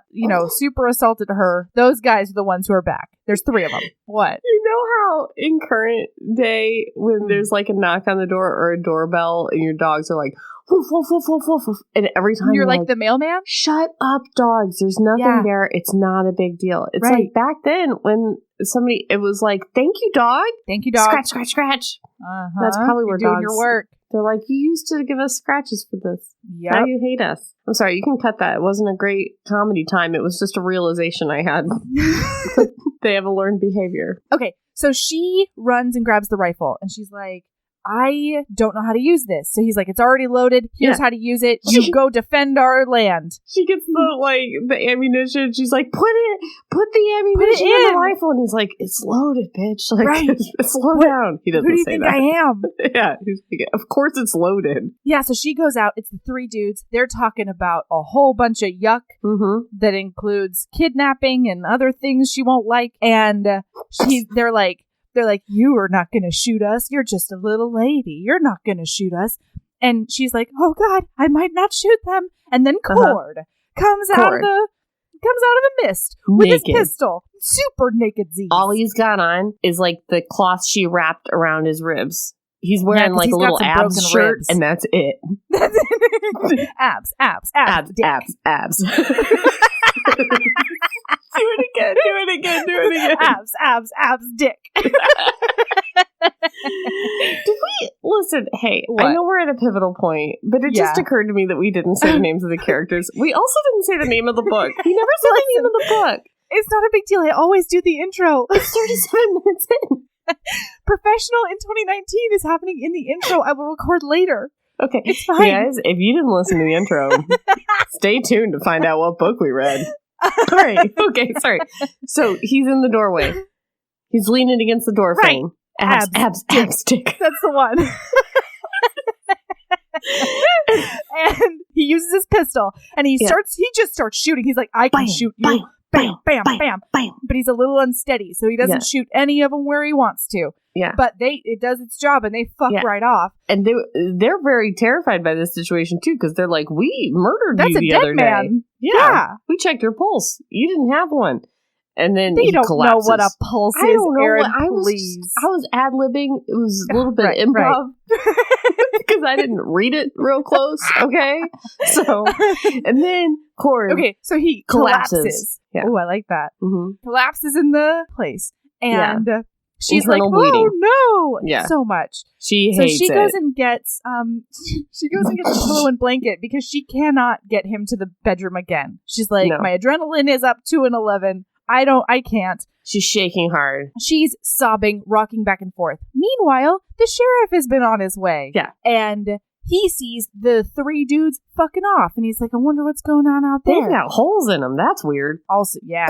super assaulted her, those guys are the ones who are back. There's 3 of them. What? You know how in current day, when there's like a knock on the door or a doorbell and your dogs are like, woof, woof, woof, woof, woof, woof, and every time you're like the mailman? Shut up, dogs. There's nothing there. It's not a big deal. It's like back then when it was like, thank you, dog. Thank you, dog. Scratch, scratch, scratch. That's probably where doing dogs... your work. They're like, you used to give us scratches for this. Yep. Now you hate us. I'm sorry, you can cut that. It wasn't a great comedy time. It was just a realization I had. They have a learned behavior. Okay, so she runs and grabs the rifle, and she's like, I don't know how to use this. So he's like, it's already loaded. Here's how to use it. You go defend our land. She gets the ammunition. She's like, put the ammunition in the rifle. And he's like, it's loaded, bitch. Like, slow down. He doesn't say that. Who do you think I am? Yeah. He's like, of course it's loaded. Yeah. So she goes out. It's the 3 dudes. They're talking about a whole bunch of yuck that includes kidnapping and other things she won't like. And they're like, you are not going to shoot us. You're just a little lady. You're not going to shoot us. And she's like, oh God, I might not shoot them. And then Cord comes out of the mist with his pistol, super naked Z. All he's got on is like the cloth she wrapped around his ribs. He's wearing like a little abs shirt, and that's it. Abs. Do it again. Abs, dick. Did we listen? Hey, what? I know we're at a pivotal point, but it just occurred to me that we didn't say the names of the characters. We also didn't say the name of the book. We never said the name of the book. It's not a big deal. I always do the intro. It's 37 minutes in. Professional in 2019 is happening in the intro. I will record later. Okay. It's fine. You guys, if you didn't listen to the intro, stay tuned to find out what book we read. All right. Okay, sorry. So he's in the doorway. He's leaning against the door frame. Abs, dick. That's the one. And he uses his pistol and he just starts shooting. He's like, I can shoot you. Bam, bam, bam, bam. But he's a little unsteady, so he doesn't shoot any of them where he wants to. Yeah. But it does its job and they fuck right off. And they're very terrified by this situation too, because they're like, we murdered you the other day. Yeah. We checked your pulse. You didn't have one. And then they don't collapses. know what a pulse is, Erin, please. I was ad-libbing. It was a little bit of improv. Because I didn't read it real close, okay? So, and then Cord. Okay, so he collapses. Yeah. Oh, I like that. Mm-hmm. Collapses in the place. And she's internal like, bleeding. Oh, no. Yeah. So much. She hates it. So she goes and gets a pillow and blanket because she cannot get him to the bedroom again. She's like, my adrenaline is up to an 11. I can't. She's shaking hard. She's sobbing, rocking back and forth. Meanwhile, the sheriff has been on his way. Yeah. And he sees the 3 dudes fucking off. And he's like, I wonder what's going on out there. They've got holes in them. That's weird. Also, yeah.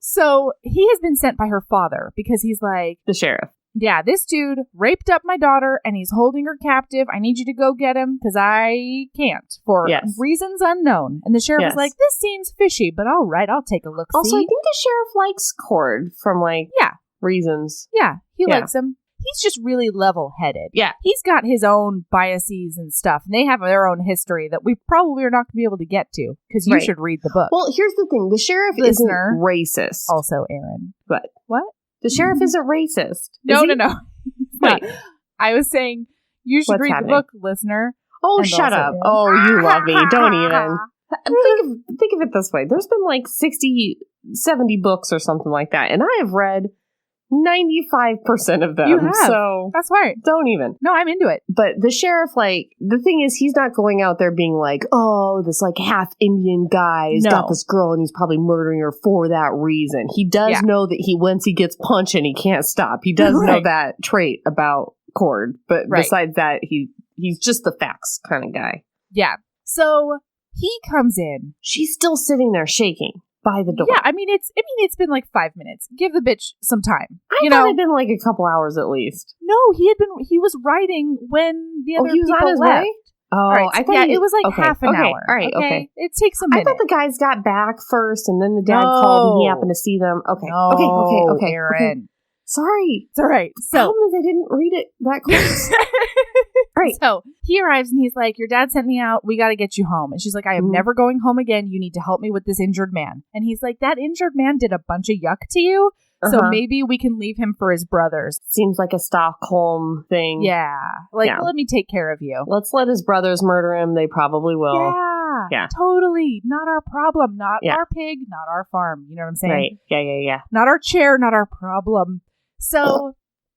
So he has been sent by her father because he's like, the sheriff. Yeah, this dude raped up my daughter and he's holding her captive. I need you to go get him because I can't for reasons unknown. And the sheriff is like, this seems fishy, but all right, I'll take a look. Also, I think the sheriff likes Cord from reasons. Yeah, he likes him. He's just really level-headed. Yeah. He's got his own biases and stuff, and they have their own history that we probably are not going to be able to get to because you should read the book. Well, here's the thing. The sheriff isn't racist. Also, Erin. What? The sheriff isn't racist. No. Wait. I was saying you should read the book, listener. Oh, shut up. Erin. Oh, you love me. Don't even. Think of it this way. There's been like 60, 70 books or something like that, and I have read 95% of them. You have. So that's right. Don't even. No, I'm into it. But the sheriff, the thing is, he's not going out there being like, oh, this half Indian guy has got this girl and he's probably murdering her for that reason. He does know that once he gets punched and he can't stop. He does know that trait about Cord. But besides that, he's just the facts kind of guy. Yeah. So he comes in. She's still sitting there shaking by the door. Yeah, it's been like 5 minutes. Give the bitch some time. I thought it'd been like a couple hours at least. No, he was writing when the other he was people on his left. way? Oh, right, I thought it was like half an hour. All right, okay. It takes a minute. I thought the guys got back first and then the dad called and he happened to see them. Okay. No, okay. Erin. Sorry. It's all right. So, the problem is I didn't read it that close. Right. So he arrives and he's like, your dad sent me out. We got to get you home. And she's like, I am never going home again. You need to help me with this injured man. And he's like, that injured man did a bunch of yuck to you. So maybe we can leave him for his brothers. Seems like a Stockholm thing. Yeah. Let me take care of you. Let's let his brothers murder him. They probably will. Yeah. Totally. Not our problem. Not our pig. Not our farm. You know what I'm saying? Right. Yeah. Not our chair. Not our problem. So,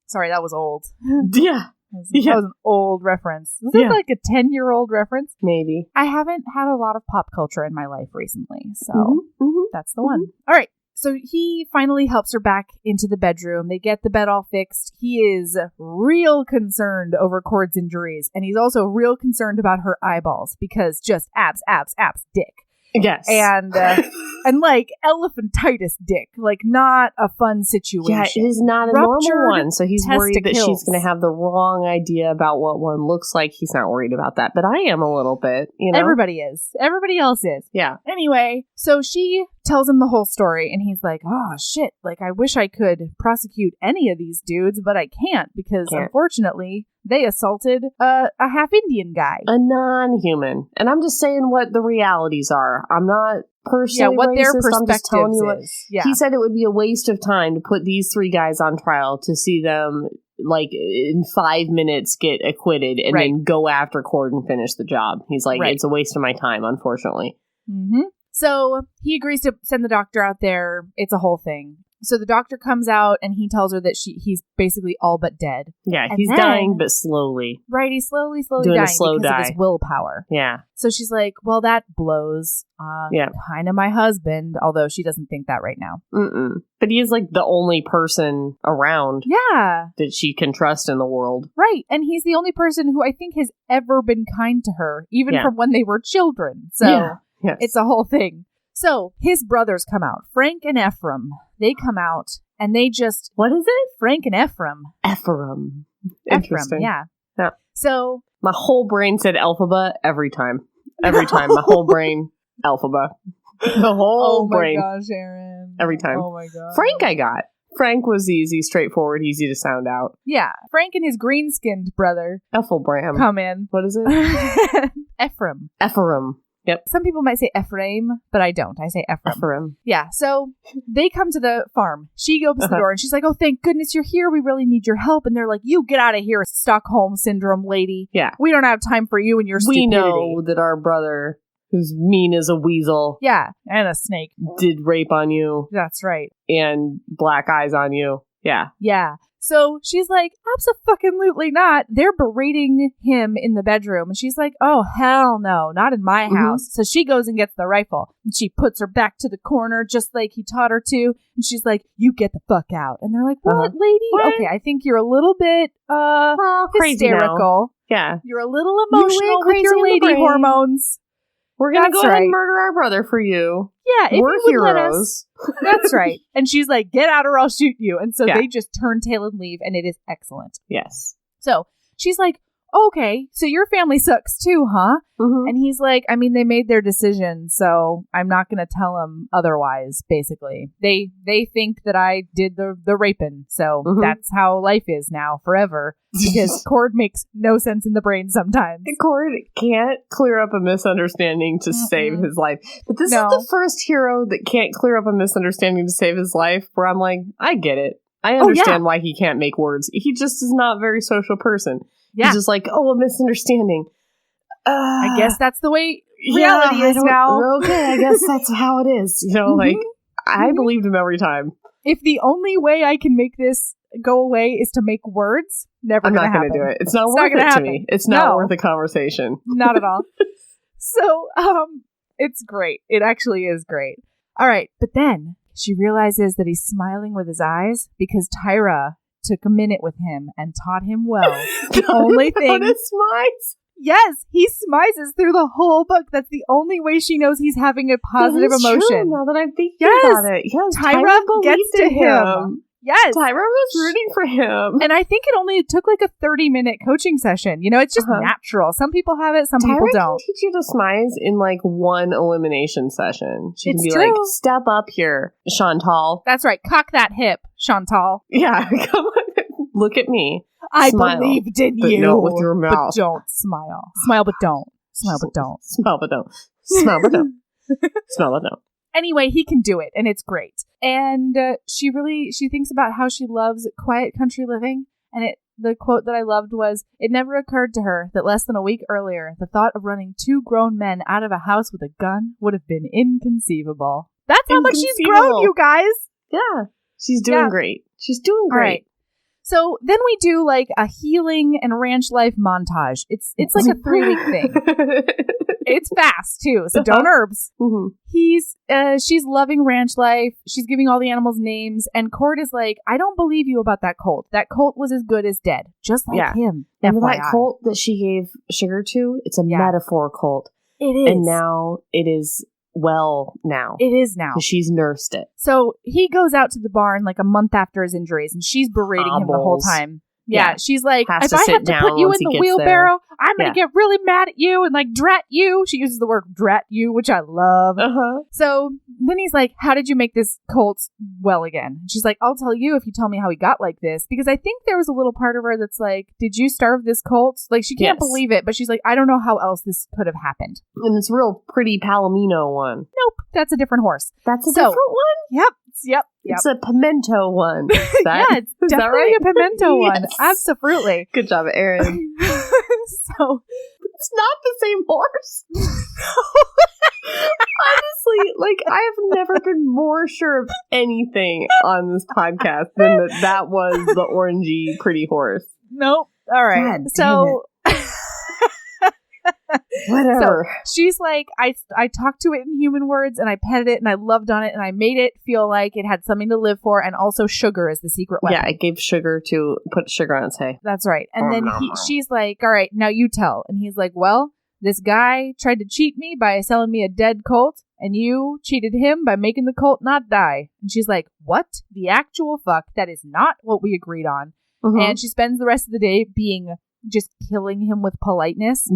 sorry, that was old. Yeah. That was an old reference. Is it like a 10-year-old reference? Maybe. I haven't had a lot of pop culture in my life recently, so that's the one. All right. So he finally helps her back into the bedroom. They get the bed all fixed. He is real concerned over Cord's injuries, and he's also real concerned about her eyeballs because just abs, dick. Yes. And elephantitis dick. Not a fun situation. Yeah, it is not a normal one. So he's worried that she's going to have the wrong idea about what one looks like. He's not worried about that. But I am a little bit, Everybody is. Everybody else is. Yeah. Anyway, so she tells him the whole story and he's like, oh, shit. I wish I could prosecute any of these dudes, but I can't because unfortunately they assaulted a half Indian guy. A non-human. And I'm just saying what the realities are. I'm not personally what racist. their I'm just telling you perspective is. Yeah. He said it would be a waste of time to put these 3 guys on trial to see them in 5 minutes get acquitted and then go after Cord and finish the job. He's like, it's a waste of my time, unfortunately. Mm-hmm. So he agrees to send the doctor out there. It's a whole thing. So the doctor comes out and he tells her that he's basically all but dead. Yeah, he's dying, but slowly. Right, he's slowly doing dying a slow because die. of his willpower. Yeah. So she's like, well, that blows. Kind of my husband, although she doesn't think that right now. Mm-mm. But he is the only person around that she can trust in the world. Right, and he's the only person who I think has ever been kind to her, even from when they were children. So it's a whole thing. So his brothers come out, Frank and Ephraim. They come out and they just... What is it? Frank and Ephraim. Ephraim. Interesting. Yeah. So... My whole brain said alphabet every time. Every time. My whole brain, alphabet. The whole brain. Oh my gosh, Erin. Every time. Oh my god. Frank I got. Frank was easy, straightforward, easy to sound out. Yeah. Frank and his green-skinned brother... Ethelbram. Come in. What is it? Ephraim. Yep. Some people might say Ephraim, but I don't. I say Ephraim. Yeah. So they come to the farm. She opens the door and she's like, oh, thank goodness you're here. We really need your help. And they're like, you get out of here, Stockholm Syndrome lady. Yeah. We don't have time for you and your stupidity. We know that our brother, who's mean as a weasel. Yeah. And a snake. Did rape on you. That's right. And black eyes on you. Yeah. Yeah. So she's like, abso-fucking-lutely not. They're berating him in the bedroom. And she's like, oh, hell no, not in my house. So she goes and gets the rifle. And she puts her back to the corner just like he taught her to. And she's like, you get the fuck out. And they're like, what, lady? What? Okay, I think you're a little bit crazy hysterical. Now. Yeah. You're a little emotional with your lady hormones. We're going to go ahead and murder our brother for you. Yeah, if we're you would heroes. Let us. That's right. And she's like, get out or I'll shoot you. And so they just turn tail and leave, and it is excellent. Yes. So she's like, okay, so your family sucks too, huh? Mm-hmm. And he's like, I mean, they made their decision, so I'm not going to tell them otherwise, basically. They think that I did the raping, so that's how life is now, forever. Because Cord makes no sense in the brain sometimes. Cord can't clear up a misunderstanding to save his life. But this is the first hero that can't clear up a misunderstanding to save his life, where I'm like, I get it. I understand why he can't make words. He just is not a very social person. Yeah. He's just like, a misunderstanding. I guess that's the way reality is now. Okay, I guess that's how it is. You know, like, I believed him every time. If the only way I can make this go away is to make words, I'm not going to do it. It's not worth it to me. It's not worth a conversation. Not at all. So, it's great. It actually is great. All right, but then she realizes that he's smiling with his eyes because Tyra took a minute with him and taught him well. The only thing. Smize? Yes, he smizes through the whole book. That's the only way she knows he's having a positive emotion. True, now that I'm thinking about it. Yes, Tyra gets to him. Yes. Tyra was rooting for him. And I think it only took like a 30-minute coaching session. You know, it's just natural. Some people have it, some people don't. Tyra can teach you to smize in like one elimination session. She can be like, step up here, Chantal. That's right. Cock that hip, Chantal. Yeah, come on. Look at me. I believed in you. No, with your mouth. But don't smile. Smile, but don't. Smile, but don't. Smile, but don't. Smile, but don't. Smile, but don't. Anyway, he can do it, and it's great. And she thinks about how she loves quiet country living. And the quote that I loved was, "It never occurred to her that less than a week earlier, the thought of running 2 grown men out of a house with a gun would have been inconceivable." That's how much she's grown, you guys. Yeah, she's doing great. She's doing great. All right. So then we do like a healing and ranch life montage. It's like a 3-week thing. It's fast too, so don't herbs. She's loving ranch life. She's giving all the animals names, and Cord is like, I don't believe you about that colt. That colt was as good as dead, just like him. Remember that colt that she gave sugar to? It's a metaphor colt. It is, and now it is. Well, now. It is now. She's nursed it. So he goes out to the barn like a month after his injuries, and she's berating him the whole time. Yeah, she's like, if I have to put you in the wheelbarrow, I'm going to get really mad at you and like drat you. She uses the word drat you, which I love. So then he's like, how did you make this colt well again? And she's like, I'll tell you if you tell me how he got like this. Because I think there was a little part of her that's like, did you starve this colt? Like, she can't believe it, but she's like, I don't know how else this could have happened. And this real pretty Palomino one. Nope, that's a different horse. That's a different one? Yep. It's a pimento one. It's definitely a pimento one. Absolutely. Good job, Erin. So it's not the same horse. Honestly, like, I have never been more sure of anything on this podcast than that was the orangey pretty horse. Nope. All right. God, so whatever. So she's like, I talked to it in human words, and I petted it, and I loved on it, and I made it feel like it had something to live for, and also sugar is the secret weapon. Yeah, I gave put sugar on its hay. That's right. And then she's like, all right, now you tell. And he's like, well, this guy tried to cheat me by selling me a dead colt, and you cheated him by making the colt not die. And she's like, what? The actual fuck? That is not what we agreed on. And she spends the rest of the day being just killing him with politeness.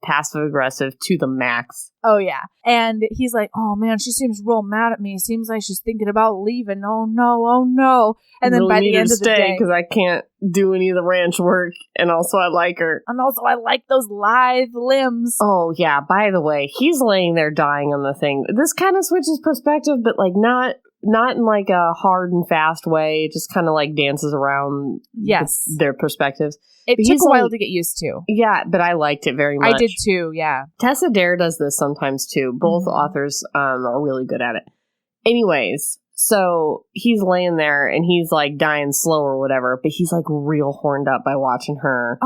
Passive aggressive to the max. Oh, yeah. And he's like, oh, man, she seems real mad at me. Seems like she's thinking about leaving. Oh, no. And then by the end of the day, because I can't do any of the ranch work. And also I like her. And also I like those lithe limbs. Oh, yeah. By the way, he's laying there dying on the thing. This kind of switches perspective, but like not in like a hard and fast way. It just kind of like dances around their perspectives. It took a while to get used to. Yeah, but I liked it very much. I did too, yeah. Tessa Dare does this sometimes too. Both authors are really good at it. Anyways, so he's laying there and he's like dying slow or whatever, but he's like real horned up by watching her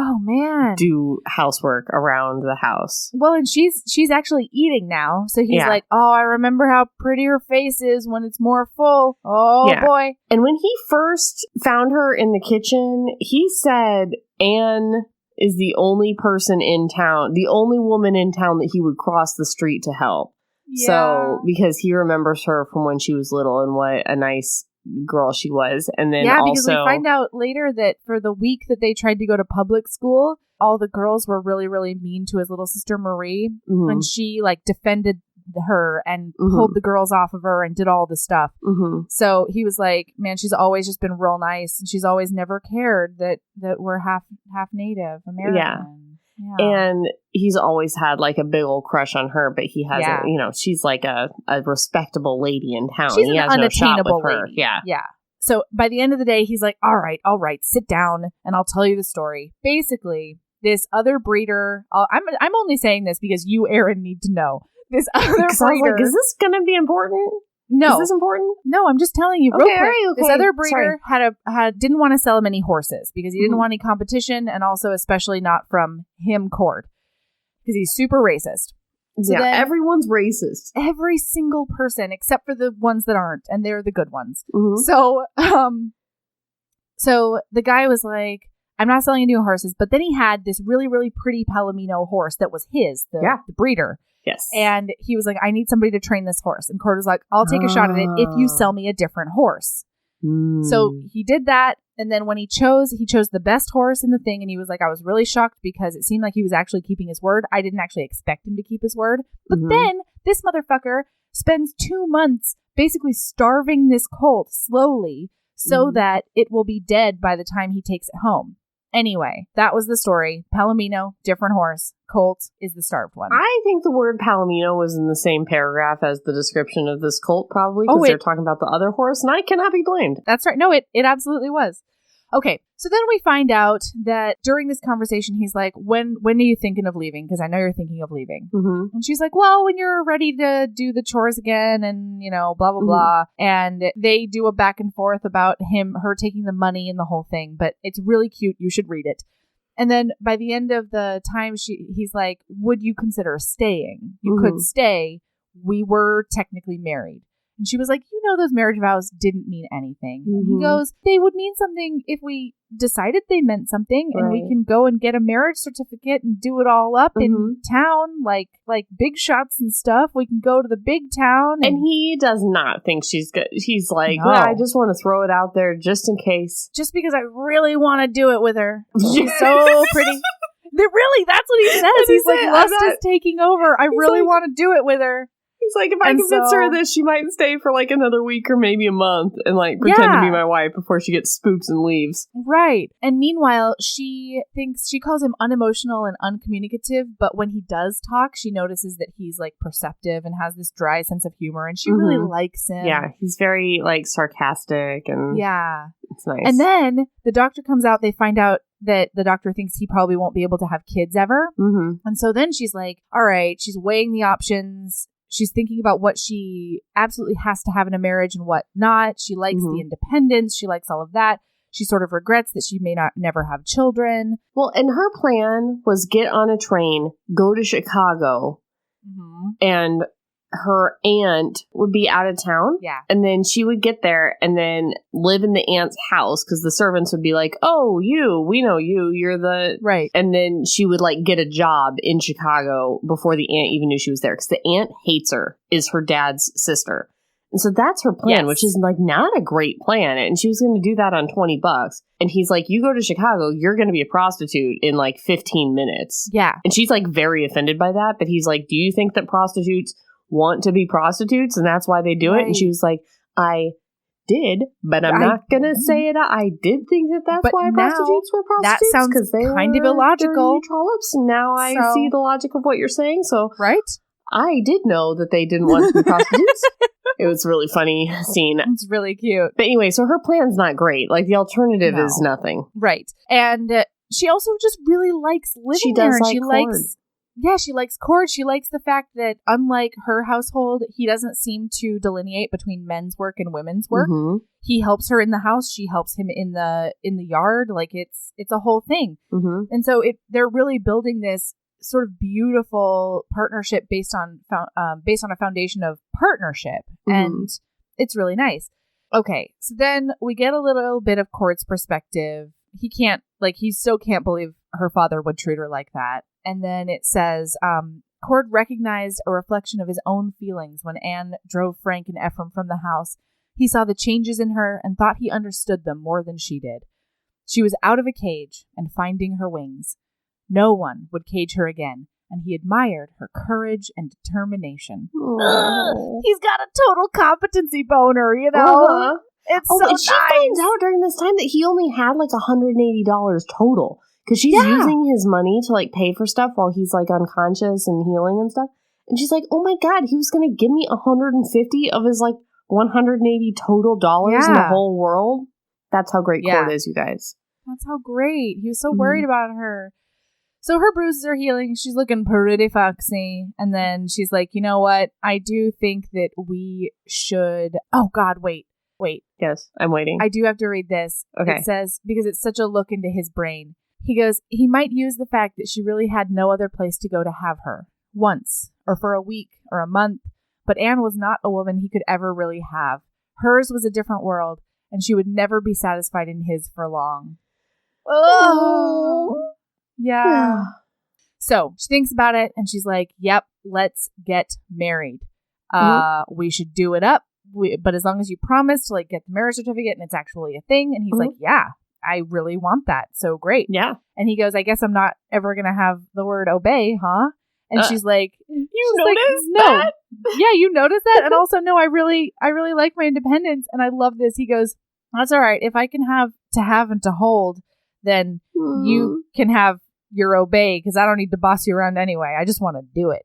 do housework around the house. Well, and she's actually eating now. So he's like, oh, I remember how pretty her face is when it's more full. Oh, boy. And when he first found her in the kitchen, he said, Anne is the only person in town, the only woman in town that he would cross the street to help. Yeah. So, because he remembers her from when she was little and what a nice girl she was. And then because we find out later that for the week that they tried to go to public school, all the girls were really, really mean to his little sister Marie. Mm-hmm. And she like defended her and pulled the girls off of her and did all the stuff. Mm-hmm. So he was like, man, she's always just been real nice. And she's always never cared that we're half Native American. Yeah. And he's always had like a big old crush on her, but he hasn't, you know, she's like a respectable lady in town. She's an unattainable lady. Yeah. Yeah. So by the end of the day, he's like, all right, sit down and I'll tell you the story. Basically, this other breeder, I'm only saying this because you, Erin, need to know. This other breeder. I was like, is this going to be important? No. Is this important? No, I'm just telling you real quick. Okay. This other breeder didn't want to sell him any horses because he didn't want any competition, and also especially not from him, Cord, because he's super racist. So everyone's racist. Every single person except for the ones that aren't, and they're the good ones. Mm-hmm. So the guy was like, I'm not selling any new horses, but then he had this really, really pretty Palomino horse that was his, the breeder. Yes. And he was like, I need somebody to train this horse. And Cord was like, I'll take a shot at it if you sell me a different horse. So he did that. And then when he chose the best horse in the thing. And he was like, I was really shocked because it seemed like he was actually keeping his word. I didn't actually expect him to keep his word. But then this motherfucker spends 2 months basically starving this colt slowly so that it will be dead by the time he takes it home. Anyway, that was the story. Palomino, different horse. Colt is the starved one. I think the word Palomino was in the same paragraph as the description of this colt, probably, because they're talking about the other horse, and I cannot be blamed. That's right. No, it absolutely was. Okay, so then we find out that during this conversation, he's like, when are you thinking of leaving? Because I know you're thinking of leaving. Mm-hmm. And she's like, well, when you're ready to do the chores again and, you know, blah, blah, blah. And they do a back and forth about her taking the money and the whole thing. But it's really cute. You should read it. And then by the end of the time, he's like, would you consider staying? You could stay. We were technically married. And she was like, you know, those marriage vows didn't mean anything. And he goes, they would mean something if we decided they meant something, and we can go and get a marriage certificate and do it all up in town, like big shots and stuff. We can go to the big town. And he does not think she's good. He's like, no. I just want to throw it out there just in case. Just because I really want to do it with her. She's so pretty. Really, that's what he says. He's like, lust is taking over. I really want to do it with her. He's like, if I convince her this, she might stay for like another week or maybe a month and like pretend to be my wife before she gets spooks and leaves. Right. And meanwhile, she calls him unemotional and uncommunicative, but when he does talk, she notices that he's like perceptive and has this dry sense of humor, and she really likes him. Yeah, he's very like sarcastic and it's nice. And then the doctor comes out. They find out that the doctor thinks he probably won't be able to have kids ever. And so then she's like, all right, she's weighing the options. She's thinking about what she absolutely has to have in a marriage and what not. She likes the independence. She likes all of that. She sort of regrets that she may never have children. Well, and her plan was get on a train, go to Chicago, and her aunt would be out of town. Yeah. And then she would get there and then live in the aunt's house because the servants would be like, oh, we know you. You're the... Right. And then she would like get a job in Chicago before the aunt even knew she was there because the aunt hates her, is her dad's sister. And so that's her plan, which is like not a great plan. And she was going to do that on $20. And he's like, you go to Chicago, you're going to be a prostitute in like 15 minutes. Yeah. And she's like very offended by that. But he's like, do you think that prostitutes want to be prostitutes and that's why they do it? And she was like, I did, but I'm not gonna say it. I did think that's why prostitutes were prostitutes. That sounds kind of illogical. Trollops, and now I see the logic of what you're saying. So I did know that they didn't want to be prostitutes. It was a really funny scene. It's really cute. But anyway, so her plan's not great. Like the alternative is nothing. Right. And she also just really likes living there. She likes Yeah, she likes Cord. She likes the fact that, unlike her household, he doesn't seem to delineate between men's work and women's work. He helps her in the house. She helps him in the yard. Like it's a whole thing. And so they're really building this sort of beautiful partnership based on a foundation of partnership, and it's really nice. Okay, so then we get a little bit of Cord's perspective. He still can't believe her father would treat her like that. And then it says, Cord recognized a reflection of his own feelings when Anne drove Frank and Ephraim from the house. He saw the changes in her and thought he understood them more than she did. She was out of a cage and finding her wings. No one would cage her again, and he admired her courage and determination. He's got a total competency boner, you know? It's so nice. She finds out during this time that he only had like $180 total. Because she's using his money to like pay for stuff while he's like unconscious and healing and stuff. And she's like, oh my God, he was going to give me 150 of his like 180 total dollars in the whole world. That's how great Cord is, you guys. That's how great. He was so worried about her. So her bruises are healing. She's looking pretty foxy. And then she's like, you know what? I do think that we should... Oh, God, wait. Yes, I'm waiting. I do have to read this. Okay. It says, because it's such a look into his brain. He goes, he might use the fact that she really had no other place to go to have her. Once, or for a week, or a month. But Anne was not a woman he could ever really have. Hers was a different world, and she would never be satisfied in his for long. Oh! Yeah. So she thinks about it and she's like, yep, let's get married. We should do it up. But as long as you promise to like get the marriage certificate and it's actually a thing. And he's like, yeah, I really want that. So great. Yeah. And he goes, I guess I'm not ever going to have the word obey, huh? And she's like, you noticed that? Yeah, you noticed that? And also, no, I really like my independence. And I love this. He goes, that's all right. If I can have and to hold, then you can have your obey because I don't need to boss you around anyway. I just want to do it.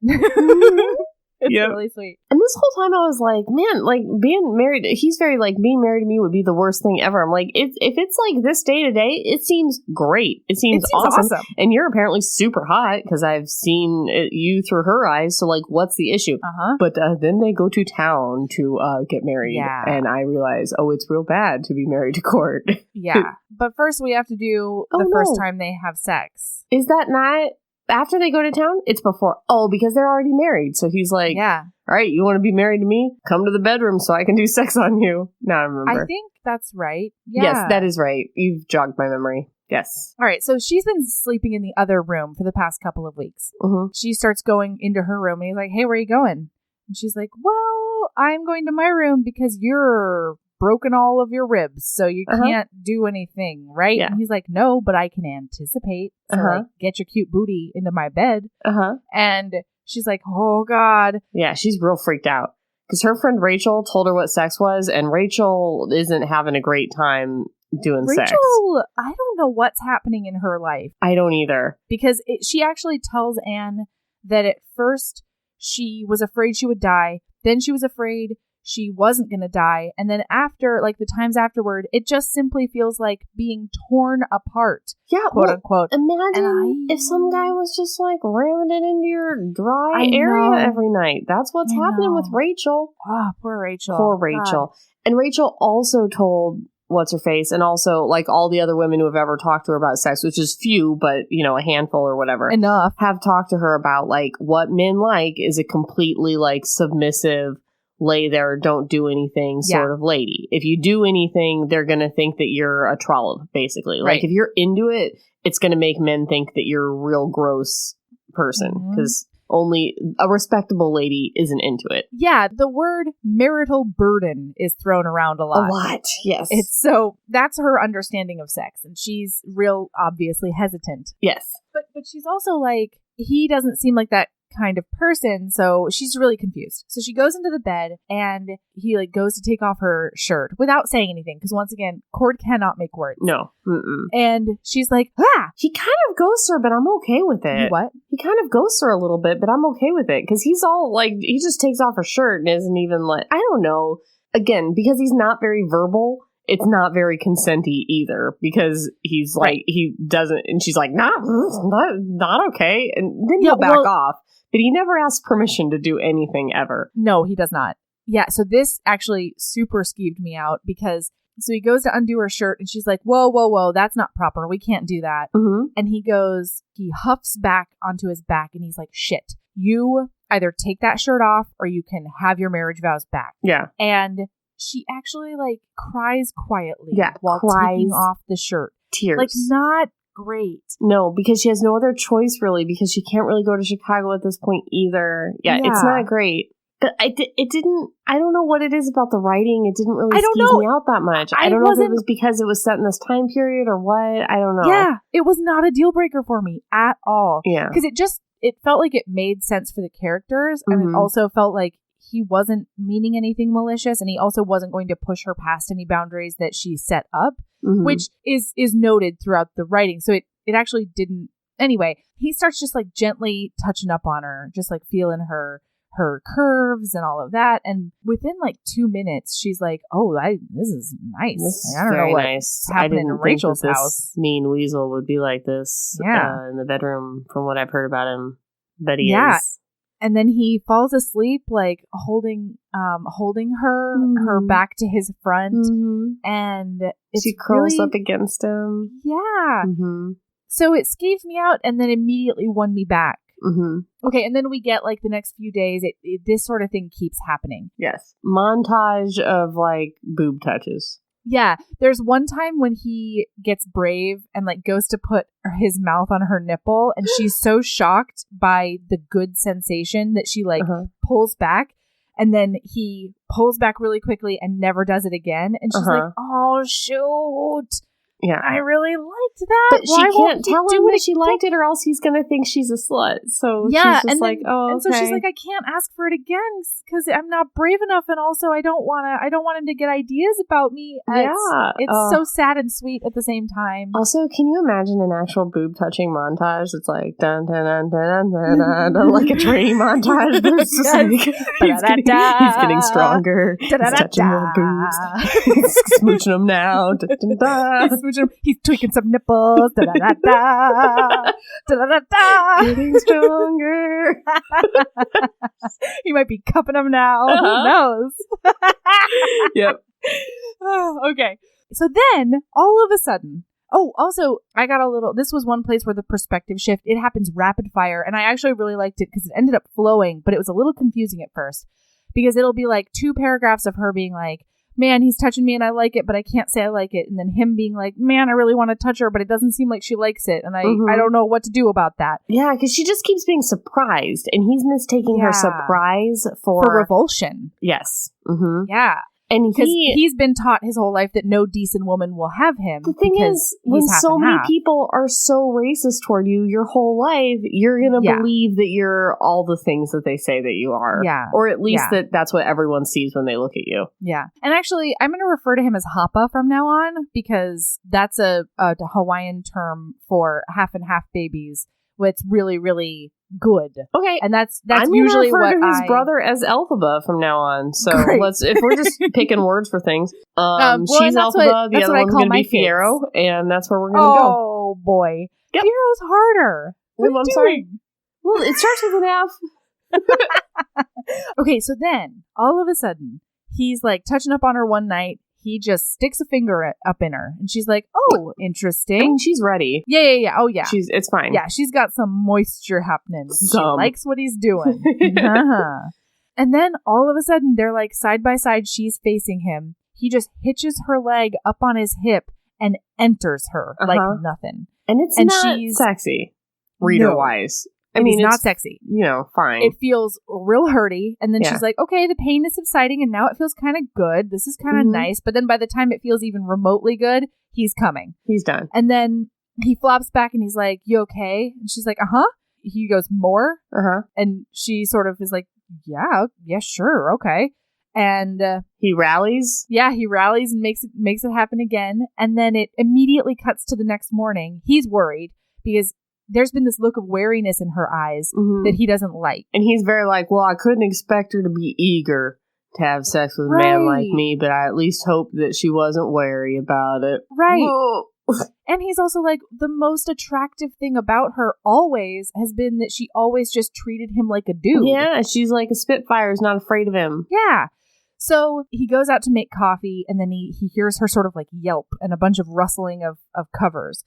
It's really sweet. And this whole time I was like, man, like being married, he's very like being married to me would be the worst thing ever. I'm like, if it's like this day to day, it seems great. It seems awesome. And you're apparently super hot because I've seen you through her eyes. So like, what's the issue? But then they go to town to get married. Yeah. And I realize, it's real bad to be married to Cord. Yeah. But first we have to do the first time they have sex. Is that not... After they go to town? It's before. Oh, because they're already married. So he's like, all right, you want to be married to me? Come to the bedroom so I can do sex on you. Now I remember. I think that's right. Yeah. Yes, that is right. You've jogged my memory. Yes. All right. So she's been sleeping in the other room for the past couple of weeks. She starts going into her room and he's like, hey, where are you going? And she's like, well, I'm going to my room because you're broken all of your ribs, so you can't do anything, right? Yeah. And he's like, no, but I can anticipate. So like, get your cute booty into my bed. And she's like, oh God. Yeah, she's real freaked out because her friend Rachel told her what sex was, and Rachel isn't having a great time doing sex. Rachel, I don't know what's happening in her life. I don't either. Because she actually tells Anne that at first she was afraid she would die, then she was afraid she wasn't going to die. And then after, like the times afterward, it just simply feels like being torn apart. Yeah, quote unquote. Imagine if some guy was just like ramming it into your dry area every night. That's what's happening with Rachel. Oh, poor Rachel. Poor Rachel. God. And Rachel also told what's-her-face and also like all the other women who have ever talked to her about sex, which is few, but you know, a handful or whatever. Enough. Have talked to her about like what men like is a completely like submissive, lay there, don't do anything sort of lady. If you do anything, they're going to think that you're a trollop, basically. Right. Like, if you're into it, it's going to make men think that you're a real gross person, because only a respectable lady isn't into it. Yeah, the word marital burden is thrown around a lot. A lot, yes. So that's her understanding of sex, and she's real obviously hesitant. Yes. But she's also like, he doesn't seem like that kind of person, so she's really confused. So she goes into the bed and he like goes to take off her shirt without saying anything, because once again, Cord cannot make words. No. And she's like, he kind of ghosts her, but I'm okay with it. What? He kind of ghosts her a little bit, but I'm okay with it, because he's all like, he just takes off her shirt and isn't even like, I don't know, again, because he's not very verbal. It's not very consenty either, because he's like, he doesn't, and she's like, not okay. And then he'll back off. But he never asks permission to do anything ever. No, he does not. Yeah, so this actually super skeeved me out, because so he goes to undo her shirt and she's like, whoa, that's not proper. We can't do that. And he huffs back onto his back and he's like, shit, you either take that shirt off or you can have your marriage vows back. Yeah. And she actually like cries quietly while taking off the shirt. Tears. Like not great. No, because she has no other choice, really, because she can't really go to Chicago at this point either. Yeah. It's not great. But I don't know what it is about the writing. It didn't really skeeze me out that much. I don't know if it was because it was set in this time period or what. I don't know. Yeah, it was not a deal breaker for me at all. Yeah. Because it felt like it made sense for the characters. And it also felt like he wasn't meaning anything malicious. And he also wasn't going to push her past any boundaries that she set up, which is noted throughout the writing. So it actually didn't. Anyway, he starts just like gently touching up on her, just like feeling her curves and all of that, and within like 2 minutes she's like, "Oh, this is nice. I don't know what's happening in Rachel's house. Mean weasel would be like this, in the bedroom. From what I've heard about him, but he is." And then he falls asleep, like holding her back to his front, and she curls up against him. Yeah. So it skeeved me out, and then immediately won me back. Okay, and then we get like the next few days, this sort of thing keeps happening. Yes. Montage of like boob touches. Yeah. There's one time when he gets brave and like goes to put his mouth on her nipple, and she's so shocked by the good sensation that she like pulls back, and then he pulls back really quickly and never does it again. And she's like, "Oh, shoot. Yeah, I really liked that." But she can't tell him that she liked it, or else he's going to think she's a slut. So she's just and like, "Oh, and so she's like, I can't ask for it again because I'm not brave enough, and also I don't want him to get ideas about me." It's so sad and sweet at the same time. Also, can you imagine an actual boob touching montage? It's like dun dun dun dun dun dun, dun like a training montage. It's just like, he's getting stronger. He's touching more boobs. He's smooching them now. Dun, dun, dun. He's tweaking some nipples. Da da da da. Da da da da. Getting stronger. He might be cupping them now. Who knows? Yep. Okay. So then, all of a sudden, also, I got this was one place where the perspective shift, it happens rapid fire, and I actually really liked it because it ended up flowing, but it was a little confusing at first, because it'll be like 2 paragraphs of her being like, "Man, he's touching me and I like it, but I can't say I like it." And then him being like, "Man, I really want to touch her, but it doesn't seem like she likes it. And I don't know what to do about that." Yeah, because she just keeps being surprised, and he's mistaking her surprise for revulsion. Yes. Yeah. And he's been taught his whole life that no decent woman will have him. The thing is, when so many people are so racist toward you your whole life, you're going to believe that you're all the things that they say that you are. Yeah. Or at least that's what everyone sees when they look at you. Yeah. And actually, I'm going to refer to him as Hapa from now on, because that's a Hawaiian term for half and half babies. It's really, really good. Okay. And that's usually what to his brother as Elphaba from now on. So if we're just picking words for things. She's Elphaba, the other one's going to be Fierro, and that's where we're going to go. Oh boy. Yep. Fierro's harder. What are you doing? Sorry. Well, it starts with an F. Okay, so then all of a sudden he's like touching up on her one night. He just sticks a finger up in her, and she's like, "Oh, interesting." I mean, she's ready. Yeah. Oh, yeah. It's fine. Yeah, she's got some moisture happening. She likes what he's doing. And then all of a sudden, they're like side by side. She's facing him. He just hitches her leg up on his hip and enters her like nothing. And it's not sexy, reader-wise. I mean, it's not sexy. Fine. It feels real hurty. And then she's like, okay, the pain is subsiding and now it feels kind of good. This is kind of nice. But then by the time it feels even remotely good, he's coming. He's done. And then he flops back and he's like, "You okay?" And she's like, "Uh-huh." He goes, "More?" Uh-huh. And she sort of is like, yeah, sure, okay. And he rallies? Yeah, he rallies and makes it happen again. And then it immediately cuts to the next morning. He's worried because there's been this look of wariness in her eyes that he doesn't like. And he's very like, well, I couldn't expect her to be eager to have sex with a man like me, but I at least hope that she wasn't wary about it. Right. Whoa. And he's also like, the most attractive thing about her always has been that she always just treated him like a dude. Yeah, she's like a Spitfire, is not afraid of him. Yeah. So he goes out to make coffee, and then he hears her sort of like yelp and a bunch of rustling of covers.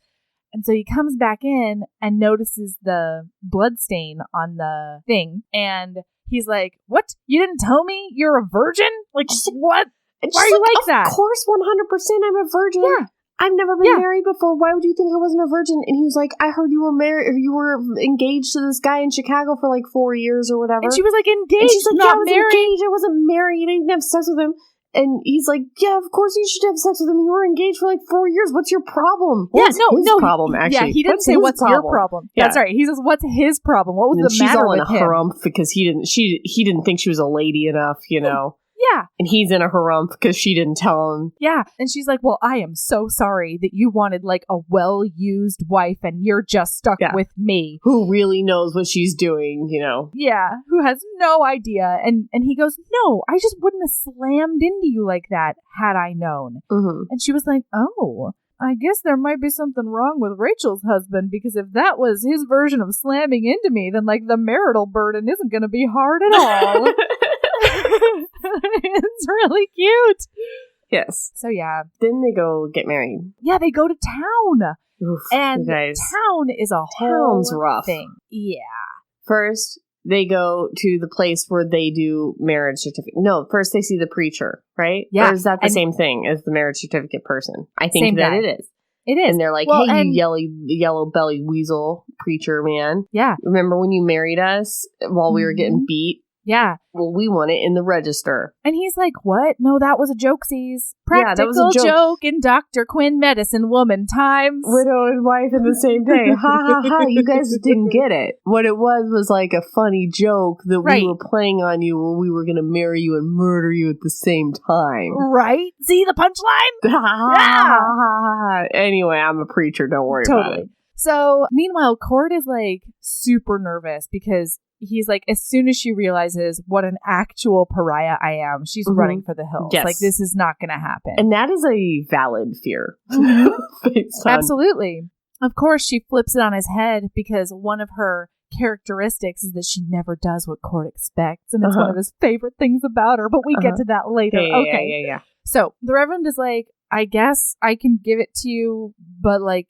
And so he comes back in and notices the blood stain on the thing. And he's like, "What? You didn't tell me you're a virgin? Like, what? Why are you like that?" Of course, 100% I'm a virgin. Yeah. I've never been married before. Why would you think I wasn't a virgin? And he was like, I heard you were married, or you were engaged to this guy in Chicago for like 4 years or whatever. And she was like, engaged, and she's like, not I was married. engaged. I wasn't married. I didn't have sex with him. And he's like, yeah, of course you should have sex with him. You were engaged for like 4 years. What's your problem? What's his problem, actually? Yeah, he didn't say what's your problem. Yeah. That's right. He says, what's his problem? What was the matter with him? She's all in a harumph because he didn't think she was a lady enough, you know. Yeah. And he's in a harumph because she didn't tell him. Yeah. And she's like, well, I am so sorry that you wanted like a well-used wife and you're just stuck with me. Who really knows what she's doing, you know? Yeah. Who has no idea. And he goes, no, I just wouldn't have slammed into you like that had I known. Mm-hmm. And she was like, oh, I guess there might be something wrong with Rachel's husband, because if that was his version of slamming into me, then like the marital burden isn't going to be hard at all. It's really cute. Yes. So yeah. Then they go get married. Yeah, they go to town. Oof, and town is a whole rough thing. Yeah. First, they go to the place where they do marriage certificate. No, first they see the preacher, right? Yeah. Or is that the same thing as the marriage certificate person? I think that it is. It is. And they're like, hey, you yellow belly weasel preacher man. Yeah. Remember when you married us while we were getting beat? Yeah. Well, we want it in the register. And he's like, what? No, that was a jokesies. Practical that was a joke in Dr. Quinn Medicine Woman Times. Widow and wife in the same day. Ha ha ha. You guys didn't get it. What it was like a funny joke that we were playing on you, where we were going to marry you and murder you at the same time. Right? See the punchline? Yeah. Anyway, I'm a preacher. Don't worry about it. So, meanwhile, Cord is like super nervous because he's like, as soon as she realizes what an actual pariah I am, she's running for the hills. Yes. Like, this is not going to happen. And that is a valid fear. Absolutely. Of course, she flips it on his head because one of her characteristics is that she never does what Cord expects. And it's one of his favorite things about her. But we get to that later. Yeah. So the Reverend is like, I guess I can give it to you, but like,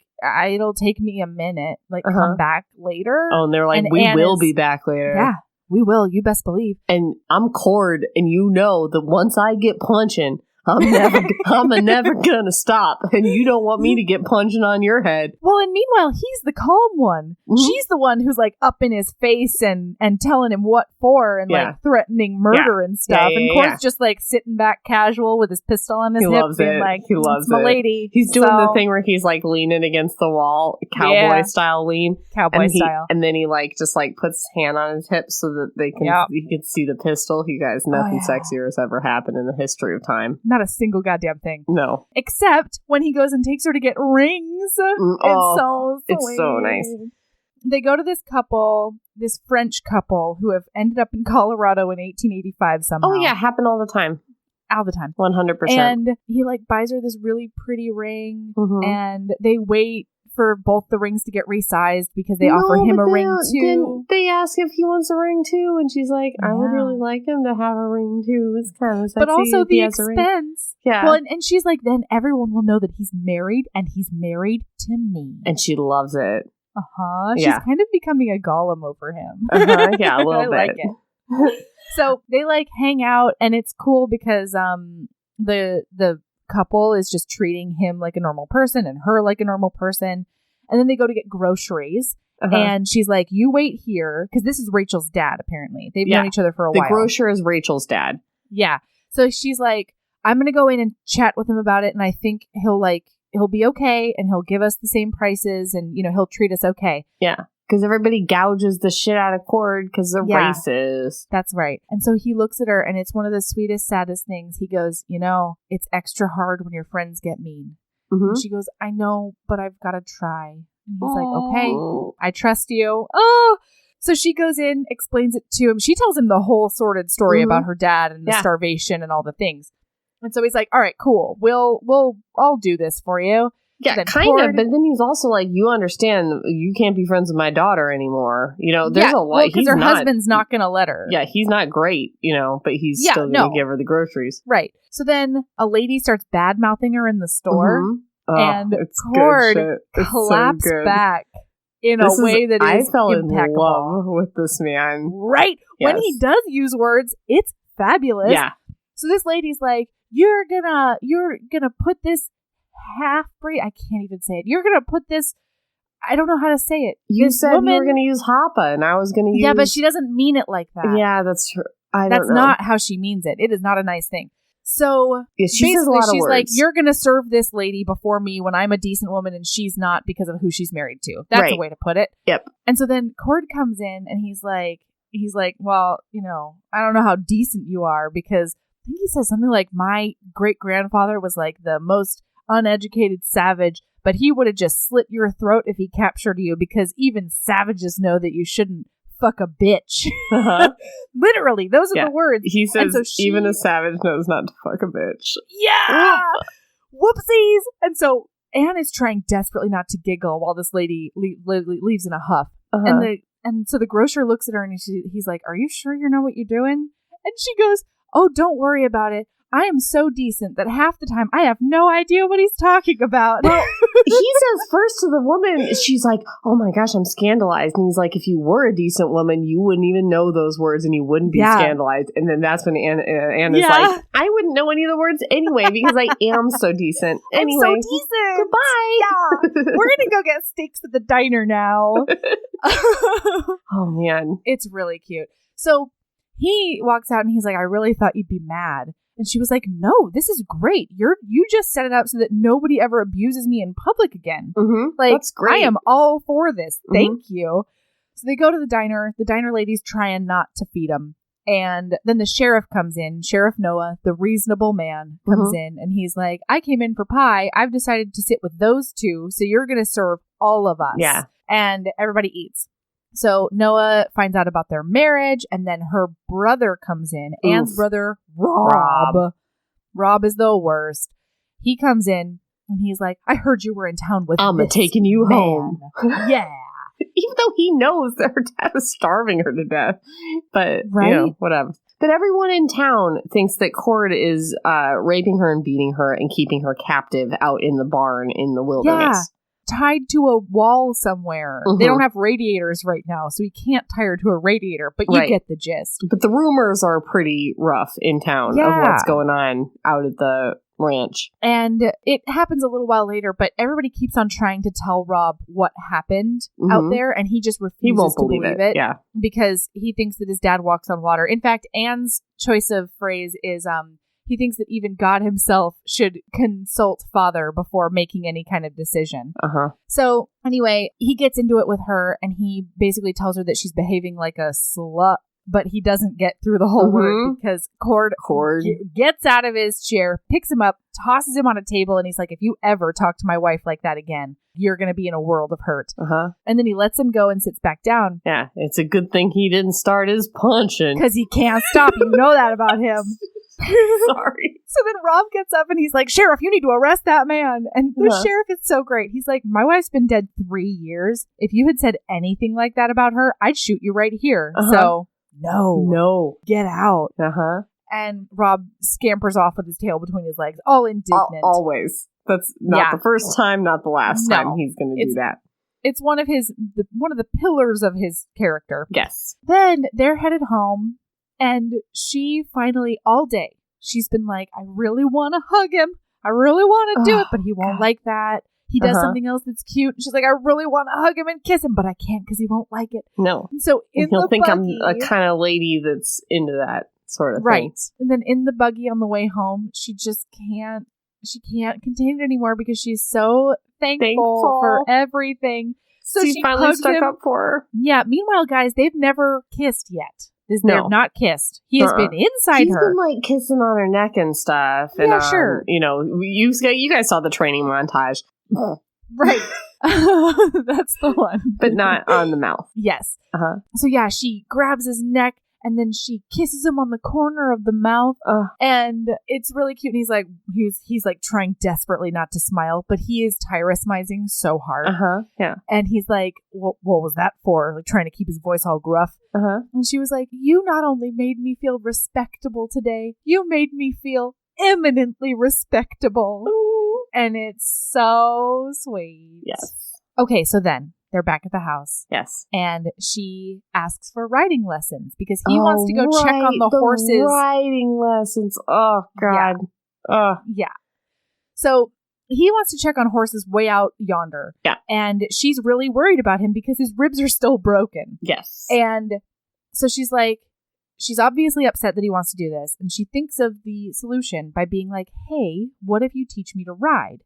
it'll take me a minute. Like, come back later. Oh, and they're like, we will be back later. Yeah, we will. You best believe. And I'm Cord, and you know that once I get punching, I'm never gonna stop, and you don't want me to get punching on your head. Well, and meanwhile, he's the calm one. Mm-hmm. She's the one who's like up in his face and telling him what for and like threatening murder and stuff. And Cord's just like sitting back casual with his pistol on his hip, being like, he loves my it. Lady. He's doing the thing where he's like leaning against the wall, cowboy style lean, style, and then he like just like puts his hand on his hip so that he can see the pistol. You guys, nothing sexier has ever happened in the history of time. Not a single goddamn thing. No. Except when he goes and takes her to get rings. It's so nice. They go to this French couple who have ended up in Colorado in 1885 somehow. Oh yeah, happened all the time. All the time. 100%. And he like buys her this really pretty ring and they wait for both the rings to get resized because they offer him a ring too. They ask if he wants a ring too, and she's like, I would really like him to have a ring too. It's kind of sexy. But also the expense. Yeah. Well, and she's like, then everyone will know that he's married, and he's married to me. And she loves it. She's kind of becoming a golem over him. Yeah, a little bit. I like it. So they like hang out, and it's cool because the couple is just treating him like a normal person and her like a normal person. And then they go to get groceries. And she's like, you wait here. Because this is Rachel's dad, apparently. They've known each other for a while. The grocer is Rachel's dad. Yeah. So she's like, I'm going to go in and chat with him about it. And I think he'll be okay. And he'll give us the same prices. And, he'll treat us okay. Yeah. Because everybody gouges the shit out of Cord because they're racist. That's right. And so he looks at her, and it's one of the sweetest, saddest things. He goes, it's extra hard when your friends get mean. And she goes, I know, but I've got to try. And he's like, okay, I trust you. Oh, so she goes in, explains it to him. She tells him the whole sordid story about her dad and the starvation and all the things. And so he's like, all right, cool. I'll do this for you. Yeah, kind of. But then he's also like, you understand, you can't be friends with my daughter anymore. There's a lot. Because her husband's not going to let her. Yeah, he's not great, but he's still going to give her the groceries. Right. So then a lady starts bad-mouthing her in the store. And Cord claps back in a way that is impeccable. I fell in love with this man. Right. Yes. When he does use words, it's fabulous. Yeah. So this lady's like, you're gonna put this half-breed. I can't even say it. You're going to put this, I don't know how to say it. You this said woman, you were going to use Hapa, and I was going to use... Yeah, but she doesn't mean it like that. Yeah, that's true. That's not how she means it. It is not a nice thing. So yeah, she says a lot of she's words. like, you're going to serve this lady before me when I'm a decent woman and she's not because of who she's married to. That's a way to put it. Yep. And so then Cord comes in and he's like, well, I don't know how decent you are, because I think he says something like, my great-grandfather was like the most uneducated savage, but he would have just slit your throat if he captured you, because even savages know that you shouldn't fuck a bitch. Literally, those are the words. He says even a savage knows not to fuck a bitch. Yeah! Whoopsies! And so Anne is trying desperately not to giggle while this lady leaves in a huff. And so the grocer looks at her and he's like, are you sure you know what you're doing? And she goes, oh, don't worry about it. I am so decent that half the time I have no idea what he's talking about. Well, he says first to the woman, she's like, oh my gosh, I'm scandalized. And he's like, if you were a decent woman, you wouldn't even know those words and you wouldn't be scandalized. And then that's when Anne is like, I wouldn't know any of the words anyway because I am so decent. Anyway, I'm so decent. Goodbye. Yeah. We're going to go get steaks at the diner now. Oh, man. It's really cute. So he walks out and he's like, I really thought you'd be mad. And she was like, no, this is great. You just set it up so that nobody ever abuses me in public again. Mm-hmm. Like, that's great. I am all for this. Thank you. So they go to the diner. The diner lady's trying not to feed him. And then the sheriff comes in. Sheriff Noah, the reasonable man, comes in. And he's like, I came in for pie. I've decided to sit with those two. So you're going to serve all of us. Yeah. And everybody eats. So Noah finds out about their marriage, and then her brother comes in. Oof. Anne's brother, Rob. Rob is the worst. He comes in, and he's like, I heard you were in town with I'm taking you man. home. Yeah. Even though he knows that her dad is starving her to death. But, whatever. But everyone in town thinks that Cord is raping her and beating her and keeping her captive out in the barn in the wilderness. Yeah. Tied to a wall somewhere. They don't have radiators right now, so we can't tie her to a radiator, but you get the gist. But the rumors are pretty rough in town of what's going on out at the ranch. And it happens a little while later, but everybody keeps on trying to tell Rob what happened out there, and he just refuses to believe it. Yeah. Because he thinks that his dad walks on water. In fact, Anne's choice of phrase is, he thinks that even God himself should consult Father before making any kind of decision. So anyway, he gets into it with her and he basically tells her that she's behaving like a slut, but he doesn't get through the whole word because Cord gets out of his chair, picks him up, tosses him on a table, and he's like, if you ever talk to my wife like that again, you're going to be in a world of hurt. And then he lets him go and sits back down. Yeah, it's a good thing he didn't start his punching. Because he can't stop. You know that about him. Sorry. So then Rob gets up and he's like, Sheriff, you need to arrest that man. And the sheriff is so great. He's like, my wife's been dead 3 years. If you had said anything like that about her, I'd shoot you right here. So no, get out. And Rob scampers off with his tail between his legs, all indignant. Always. That's not the first time, not the last time he's going to do that. It's one of the pillars of his character. Yes. Then they're headed home. And she finally, all day, she's been like, I really want to hug him. I really want to do it, but he won't like that. He does something else that's cute. And she's like, I really want to hug him and kiss him, but I can't because he won't like it. No. And so he'll think I'm a kind of lady that's into that sort of thing. Right. And then in the buggy on the way home, she just can't contain it anymore because she's so thankful for everything. So she finally stuck up for her. Yeah. Meanwhile, guys, they've never kissed yet. They've not kissed. He has been inside her. He's been like kissing on her neck and stuff. And, sure. You guys saw the training montage. Right. That's the one. But not on the mouth. Yes. So yeah, she grabs his neck and then she kisses him on the corner of the mouth. And it's really cute. And he's like trying desperately not to smile, but he is tyrosmizing so hard. Yeah. And he's like, what was that for? Like trying to keep his voice all gruff. And she was like, you not only made me feel respectable today, you made me feel eminently respectable. Ooh. And it's so sweet. Yes. Okay, so then they're back at the house. Yes. And she asks for riding lessons because he wants to go check on the horses. Riding lessons. Oh, God. Yeah. So he wants to check on horses way out yonder. Yeah. And she's really worried about him because his ribs are still broken. Yes. And so she's obviously upset that he wants to do this. And she thinks of the solution by being like, hey, what if you teach me to ride?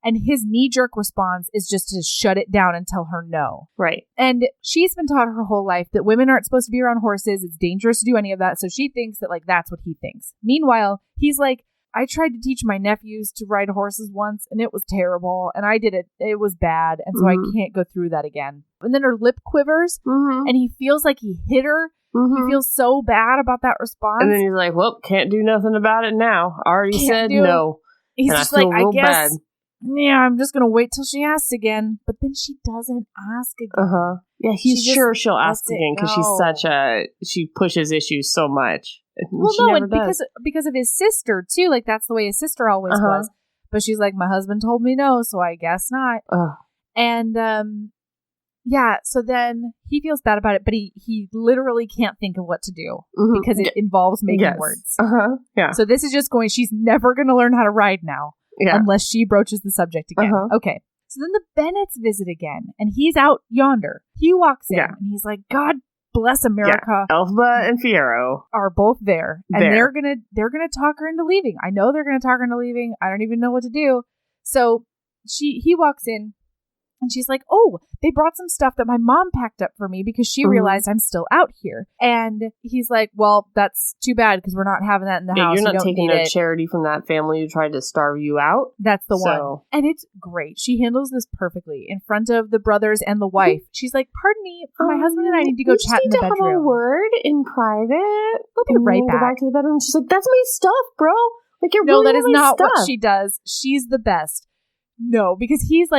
And his knee-jerk response is just to shut it down and tell her no. Right. And she's been taught her whole life that women aren't supposed to be around horses. It's dangerous to do any of that. So she thinks that, like, that's what he thinks. Meanwhile, he's like, I tried to teach my nephews to ride horses once, and it was terrible. And I did it. It was bad. And so I can't go through that again. And then her lip quivers, and he feels like he hit her. He feels so bad about that response. And then he's like, well, can't do nothing about it now. I already said no. He's and just I feel like, real I guess... bad. Yeah, I'm just going to wait till she asks again. But then she doesn't ask again. Yeah, he's sure she'll ask again because she pushes issues so much. Well, no, and because of his sister, too. Like, that's the way his sister always was. But she's like, my husband told me no, so I guess not. And, yeah, so then he feels bad about it, but he literally can't think of what to do because it involves making words. Yeah. So this is just she's never going to learn how to ride now. Yeah. Unless she broaches the subject again. Okay. So then the Bennetts visit again, and he's out yonder. He walks in, and he's like, God bless America. Yeah. Elphaba and Fiyero are both there. And they're gonna talk her into leaving. I know they're gonna talk her into leaving. I don't even know what to do. So he walks in, and she's like, oh, they brought some stuff that my mom packed up for me because she realized I'm still out here. And he's like, well, that's too bad because we're not having that in the house. You're not taking no charity from that family who tried to starve you out. That's the one. And it's great. She handles this perfectly in front of the brothers and the wife. She's like, pardon me, my husband and I need to go chat in the bedroom. Have a word in private. We'll be right back. Go back to the bedroom. She's like, that's my stuff, bro. Like, you're no, that is not what she does. She's the best. No, because he's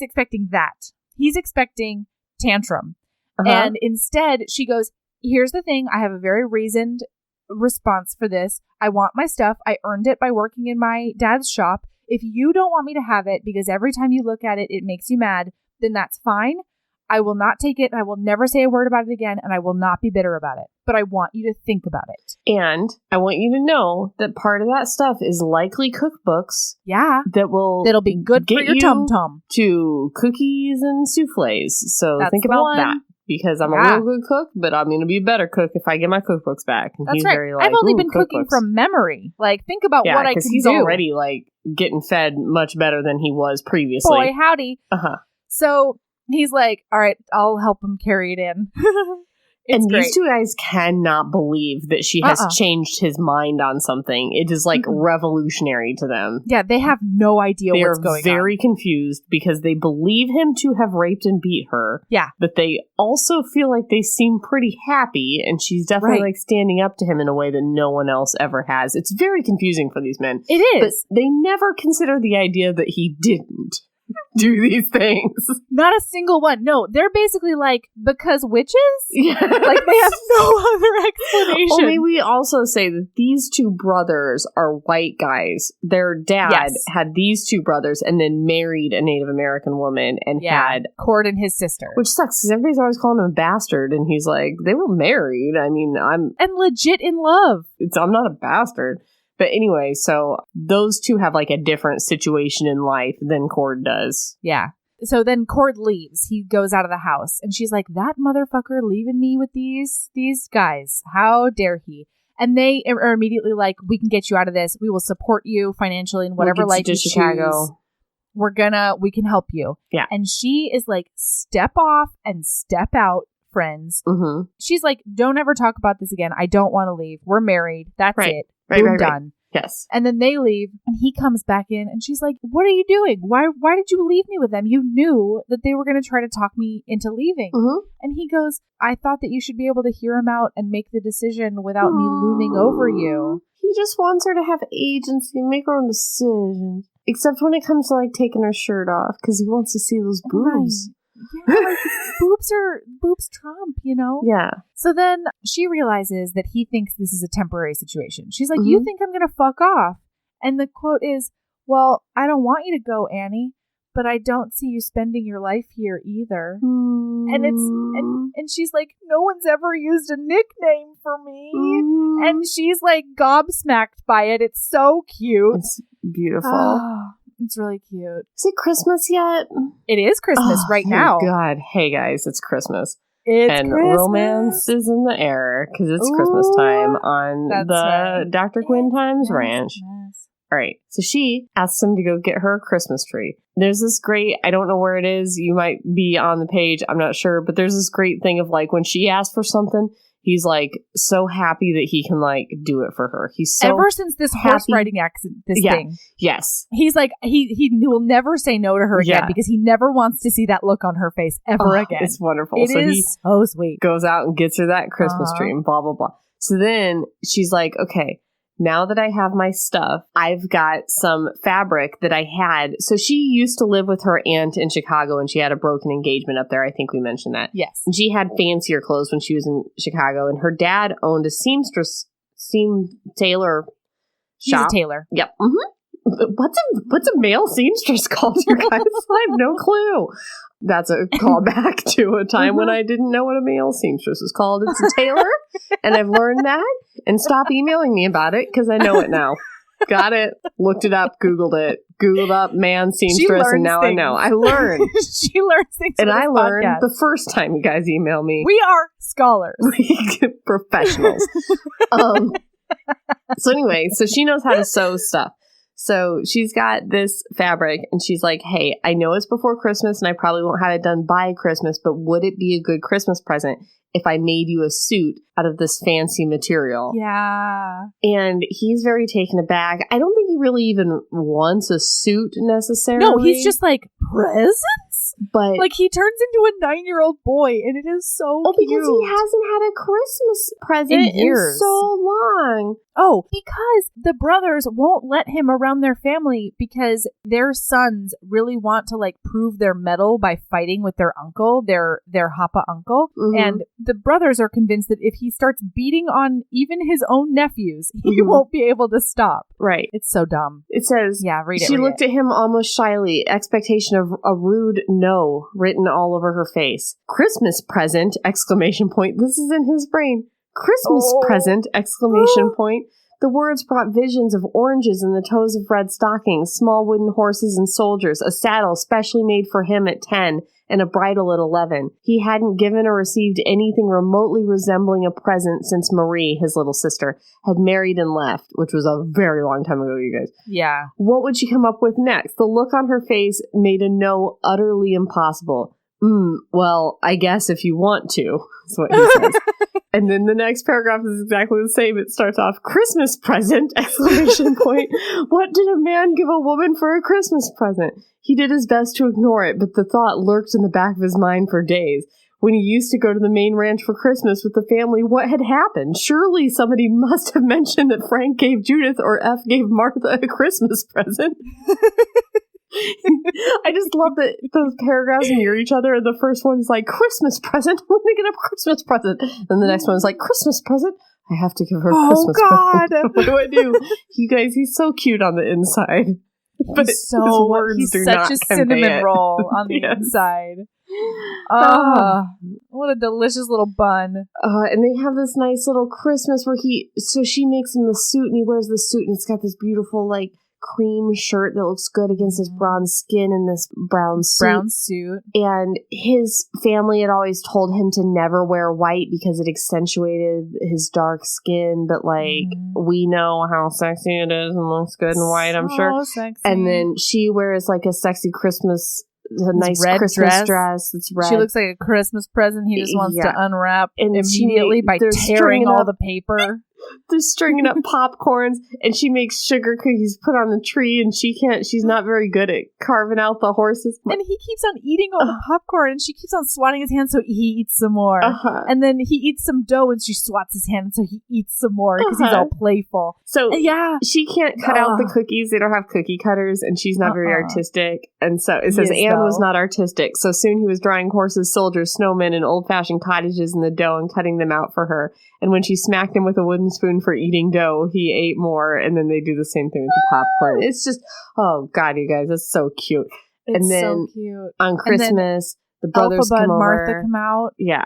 expecting that. He's expecting tantrum. And instead, she goes, here's the thing. I have a very reasoned response for this. I want my stuff. I earned it by working in my dad's shop. If you don't want me to have it because every time you look at it, it makes you mad, then that's fine. I will not take it. I will never say a word about it again, and I will not be bitter about it. But I want you to think about it. And I want you to know that part of that stuff is likely cookbooks. Yeah. That'll be good for your tum-tum. To cookies and souffles. So think about that. Because I'm a real good cook, but I'm going to be a better cook if I get my cookbooks back. And that's right. I've only been cooking from memory. Like, think about what I can do. because he's already, getting fed much better than he was previously. Boy, howdy. So... he's like, all right, I'll help him carry it in. And these two guys cannot believe that she has changed his mind on something. It is revolutionary to them. Yeah, they have no idea what's going on. They're very confused because they believe him to have raped and beat her. Yeah. But they also feel like they seem pretty happy, and she's definitely standing up to him in a way that no one else ever has. It's very confusing for these men. It is. But they never consider the idea that he didn't do these things. Not a single one. No, they're basically like, because witches? Yeah. Like, they have no other explanation. Well, may we also say that these two brothers are white guys. Their dad had these two brothers and then married a Native American woman and had Cord and his sister. Which sucks because everybody's always calling him a bastard, and he's like, they were married. I mean, and legit in love. I'm not a bastard. But anyway, so those two have a different situation in life than Cord does. Yeah. So then Cord leaves. He goes out of the house. And she's like, that motherfucker leaving me with these guys. How dare he? And they are immediately like, we can get you out of this. We will support you financially in whatever life you choose. We can help you. Yeah. And she is like, step off and step out, friends. She's like, don't ever talk about this again. I don't want to leave. We're married. That's it. Boom, done. Yes. And then they leave, and he comes back in, and she's like, what are you doing? Why did you leave me with them? You knew that they were going to try to talk me into leaving. And he goes, I thought that you should be able to hear him out and make the decision without me looming over you. He just wants her to have agency and make her own decisions. Except when it comes to taking her shirt off, because he wants to see those boobs. Yeah, boobs trump, you know? Yeah. So then she realizes that he thinks this is a temporary situation. She's like, you think I'm going to fuck off? And the quote is, well, I don't want you to go, Annie, but I don't see you spending your life here either. And she's like, no one's ever used a nickname for me. And she's like gobsmacked by it. It's so cute. It's beautiful. It's really cute. Is it Christmas yet? It is Christmas right now. Oh, God. Hey, guys, it's Christmas. It's and Christmas. Romance is in the air because it's Christmas time on the Dr. Quinn Times ranch. All right. So she asks him to go get her a Christmas tree. There's this great, I don't know where it is. You might be on the page. I'm not sure. But there's this great thing of like when she asks for something, he's like so happy that he can like do it for her. He's so ever since this horse riding accident, thing. Yes. He's like, he will never say no to her again because he never wants to see that look on her face ever again. It's wonderful. It is so sweet. Goes out and gets her that Christmas tree and blah, blah, blah. So then she's like, okay, now that I have my stuff, I've got some fabric that I had. So she used to live with her aunt in Chicago and she had a broken engagement up there. I think we mentioned that. Yes. And she had fancier clothes when she was in Chicago. And her dad owned a tailor shop. She's a tailor. Yep. Mm-hmm. What's a male seamstress called, you guys? I have no clue. That's a callback to a time when I didn't know what a male seamstress was called. It's a tailor, and I've learned that. And stop emailing me about it because I know it now. Got it. Looked it up. Googled it. Googled up man seamstress, and now I know. I learned. She learns things. And I learned the first time you guys email me. We are scholars. Professionals. So anyway, so she knows how to sew stuff. So she's got this fabric and she's like, hey, I know it's before Christmas and I probably won't have it done by Christmas, but would it be a good Christmas present if I made you a suit out of this fancy material? Yeah. And he's very taken aback. I don't think he really even wants a suit necessarily. No, he's just like, presents? But like he turns into a 9-year-old boy and it is so cute. Because he hasn't had a Christmas present in so long. Oh, because the brothers won't let him around their family because their sons really want to like prove their mettle by fighting with their uncle, their Hapa uncle. Mm-hmm. And the brothers are convinced that if he starts beating on even his own nephews, he won't be able to stop. Right. It's so dumb. It says, read it. She looked at him almost shyly, expectation of a rude no written all over her face. Christmas present, exclamation point. This is in his brain. Christmas present, exclamation point. The words brought visions of oranges and the toes of red stockings, small wooden horses and soldiers, a saddle specially made for him at 10, and a bridle at 11. He hadn't given or received anything remotely resembling a present since Marie, his little sister, had married and left, which was a very long time ago, you guys. Yeah. What would she come up with next? The look on her face made a no utterly impossible. Well, I guess if you want to, is what he says. And then the next paragraph is exactly the same. It starts off, Christmas present, exclamation point. What did a man give a woman for a Christmas present? He did his best to ignore it, but the thought lurked in the back of his mind for days. When he used to go to the main ranch for Christmas with the family, what had happened? Surely somebody must have mentioned that Frank gave Judith or F gave Martha a Christmas present. I just love that those paragraphs near each other. And the first one's like, Christmas present. I'm going to get a Christmas present. And the next one's like, Christmas present. I have to give her a Christmas present. What do I do? You guys, he's so cute on the inside. But he's such a cinnamon roll on the inside. What a delicious little bun. And they have this nice little Christmas where she makes him the suit and he wears the suit and it's got this beautiful like cream shirt that looks good against his bronze skin and this brown suit. And his family had always told him to never wear white because it accentuated his dark skin. But like we know how sexy it is and looks good in white, I'm sure. Sexy. And then she wears like a sexy nice red Christmas dress. It's red. She looks like a Christmas present he just wants to unwrap immediately by tearing all the paper. They're stringing up popcorns, and she makes sugar cookies put on the tree, and she's not very good at carving out the horses. And he keeps on eating all the popcorn, and she keeps on swatting his hand so he eats some more. And then he eats some dough, and she swats his hand so he eats some more because he's all playful. So she can't cut out the cookies. They don't have cookie cutters, and she's not very artistic. And so it says Anne was not artistic. So soon he was drawing horses, soldiers, snowmen, and old-fashioned cottages in the dough and cutting them out for her. And when she smacked him with a wooden spoon for eating dough, he ate more, and then they do the same thing with the popcorn. It's just, oh God, you guys, it's so cute. And then so cute. On Christmas, the brothers Alphaba come and over. Martha come out. Yeah.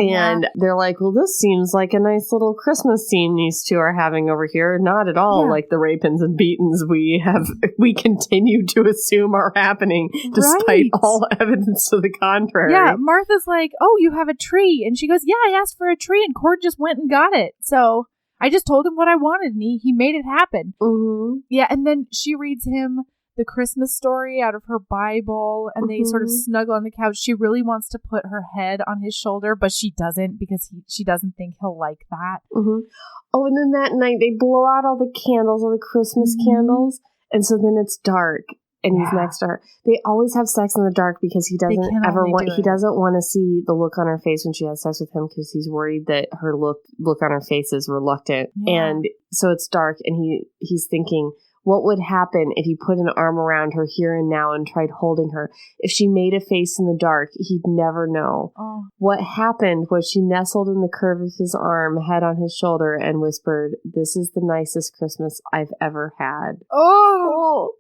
And they're like, well, this seems like a nice little Christmas scene these two are having over here. Not at all like the rapins and beatings we continue to assume are happening despite all evidence to the contrary. Yeah, Martha's like, oh, you have a tree. And she goes, yeah, I asked for a tree and Cord just went and got it. So I just told him what I wanted and he made it happen. Mm-hmm. Yeah, and then she reads him the Christmas story out of her Bible, and they sort of snuggle on the couch. She really wants to put her head on his shoulder, but she doesn't because she doesn't think he'll like that. Mm-hmm. Oh, and then that night they blow out all the candles, all the Christmas candles, and so then it's dark, and he's next to her. They always have sex in the dark because he doesn't want to see the look on her face when she has sex with him because he's worried that her look on her face is reluctant, and so it's dark, and he's thinking, what would happen if he put an arm around her here and now and tried holding her? If she made a face in the dark, he'd never know. Oh. What happened was she nestled in the curve of his arm, head on his shoulder, and whispered, "This is the nicest Christmas I've ever had." Oh!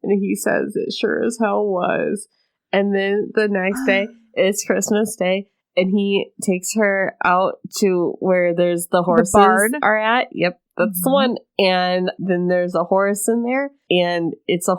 And he says, it sure as hell was. And then the next day, it's Christmas Day, and he takes her out to where there's the horses are at. Yep. That's the one. And then there's a horse in there, and it's a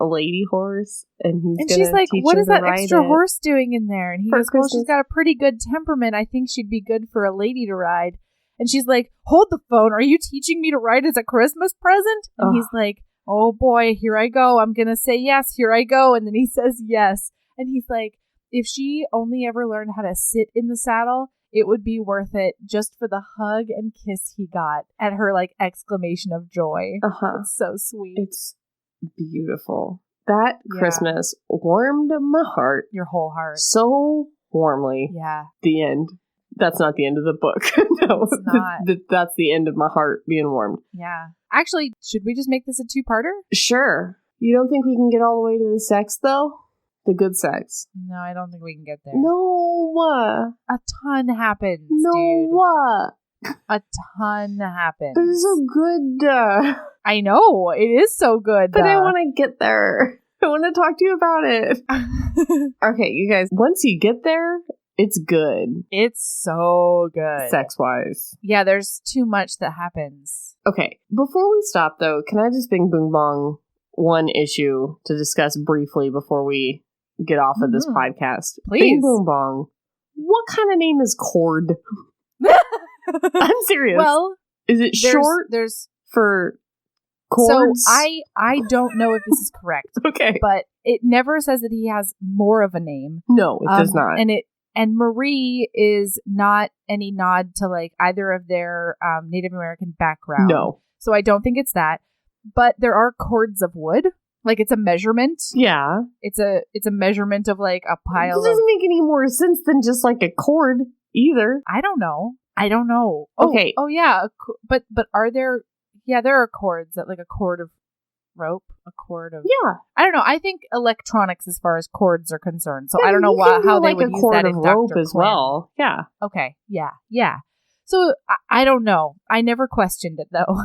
lady horse, and she's like, what is that extra horse doing in there? And he goes, well, she's got a pretty good temperament. I think she'd be good for a lady to ride. And she's like, hold the phone. Are you teaching me to ride as a Christmas present? And he's like, oh boy, here I go. I'm going to say yes. Here I go. And then he says yes. And he's like, if she only ever learned how to sit in the saddle, it would be worth it just for the hug and kiss he got at her exclamation of joy. It's so sweet. It's beautiful. That Christmas warmed my heart. Your whole heart. So warmly. Yeah. The end. That's not the end of the book. No, it's not. That's the end of my heart being warmed. Yeah. Actually, should we just make this a two-parter? Sure. You don't think we can get all the way to the sex, though? The good sex. No, I don't think we can get there. No. A ton happens, no, dude. What? A ton happens. But it's so good. I know. It is so good. But I want to get there. I want to talk to you about it. Okay, you guys, once you get there, it's good. It's so good. Sex-wise. Yeah, there's too much that happens. Okay, before we stop, though, can I just bing boom bong one issue to discuss briefly before we get off of this podcast? Please. Bing boom bong. What kind of name is Cord? I'm serious. Well, is it short for cords? So I don't know if this is correct. Okay. But it never says that he has more of a name. No, it does not. And Marie is not any nod to either of their Native American background. No. So I don't think it's that. But there are cords of wood. It's a measurement. Yeah. It's a measurement of a pile. It doesn't make any more sense than just a cord either. I don't know. Okay. Oh yeah. But are there? Yeah, there are cords that a cord of rope, a cord of. Yeah. I don't know. I think electronics as far as cords are concerned. So I don't know how they would use that in rope as well. Yeah. Okay. Yeah. So I don't know. I never questioned it though.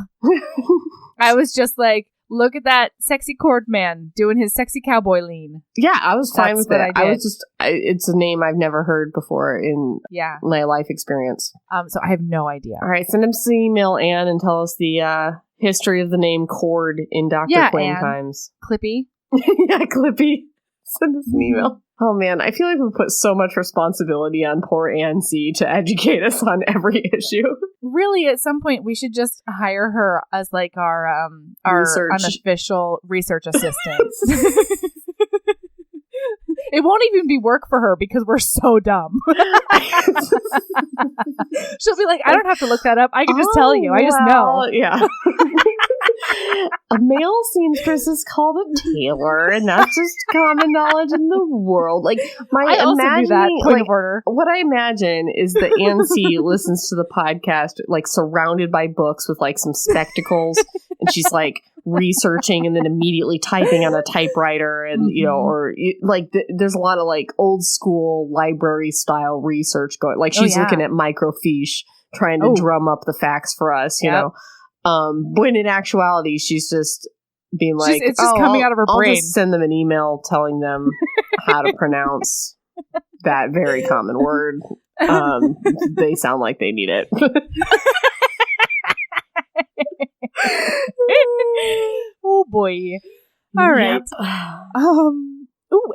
I was just like, look at that sexy cord man doing his sexy cowboy lean. Yeah, I was fine with it. I was just, it's a name I've never heard before in my life experience. So I have no idea. All right, send us an email, Anne, and tell us the history of the name Cord in Dr. Quinn Times. Clippy. Yeah, Clippy. Send us an email. Oh man, I feel like we put so much responsibility on poor Anne C. to educate us on every issue. Really, at some point, we should just hire her as our unofficial research assistant. It won't even be work for her because we're so dumb. She'll be like, I don't have to look that up. I can just tell you. I just know. Yeah. A male seamstress is called a tailor, and that's just common knowledge in the world. I also do that. Point of order. What I imagine is that Anne C. listens to the podcast surrounded by books with some spectacles, and she's researching and then immediately typing on a typewriter, and there's a lot of old school library style research going. She's looking at microfiche, trying to drum up the facts for us. You know. When in actuality, she's just being it's just coming out of her brain. I'll just send them an email telling them how to pronounce that very common word. They sound like they need it. Oh boy. All right.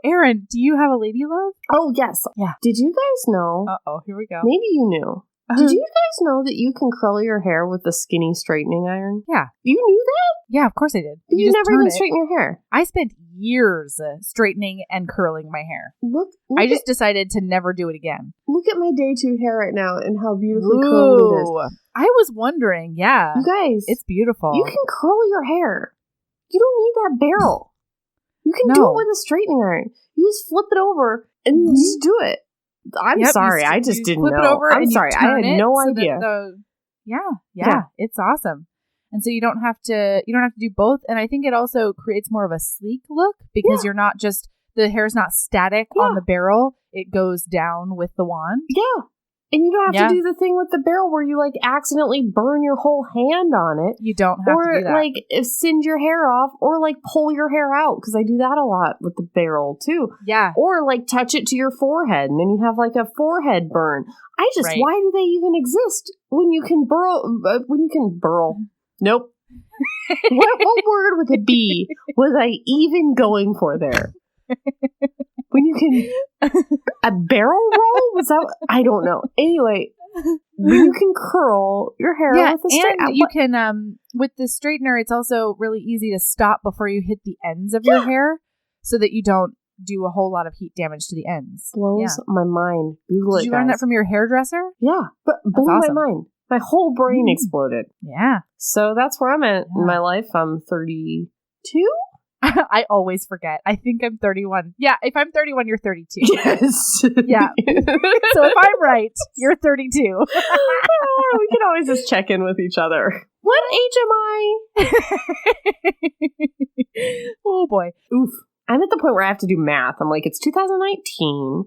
Erin, do you have a lady love? Oh, yes. Yeah. Did you guys know? Uh-oh, here we go. Maybe you knew. Did you guys know that you can curl your hair with a skinny straightening iron? Yeah. You knew that? Yeah, of course I did. But you never even straighten your hair. I spent years straightening and curling my hair. Look I just decided to never do it again. Look at my day 2 hair right now and how beautifully curly it is. I was wondering, yeah. You guys. It's beautiful. You can curl your hair. You don't need that barrel. You can do it with a straightening iron. You just flip it over and just do it. I'm sorry, I just didn't know. Flip it over. I'm sorry, I had no idea. Yeah, it's awesome. And so you don't have to do both. And I think it also creates more of a sleek look because you're not just, the hair's not static on the barrel. It goes down with the wand. Yeah. And you don't have to do the thing with the barrel where you like accidentally burn your whole hand on it. You don't have to do that. Or like singe your hair off or like pull your hair out because I do that a lot with the barrel too. Yeah. Or like touch it to your forehead and then you have like a forehead burn. Why do they even exist when you can burl? Nope. What word with a B was I even going for there? When you can a barrel roll? Was that? I don't know. Anyway, when you can curl your hair with a straightener. And you can with the straightener, it's also really easy to stop before you hit the ends of your hair, so that you don't do a whole lot of heat damage to the ends. Blows my mind. Google it. Did you learn that from your hairdresser? Yeah, but blew my mind. My whole brain exploded. Yeah. So that's where I'm at in my life. I'm 32. I always forget. I think I'm 31. Yeah, if I'm 31, you're 32. Yes. Yeah. So if I'm right, you're 32. We can always just check in with each other. What age am I? Oh, boy. Oof. I'm at the point where I have to do math. I'm like, it's 2019.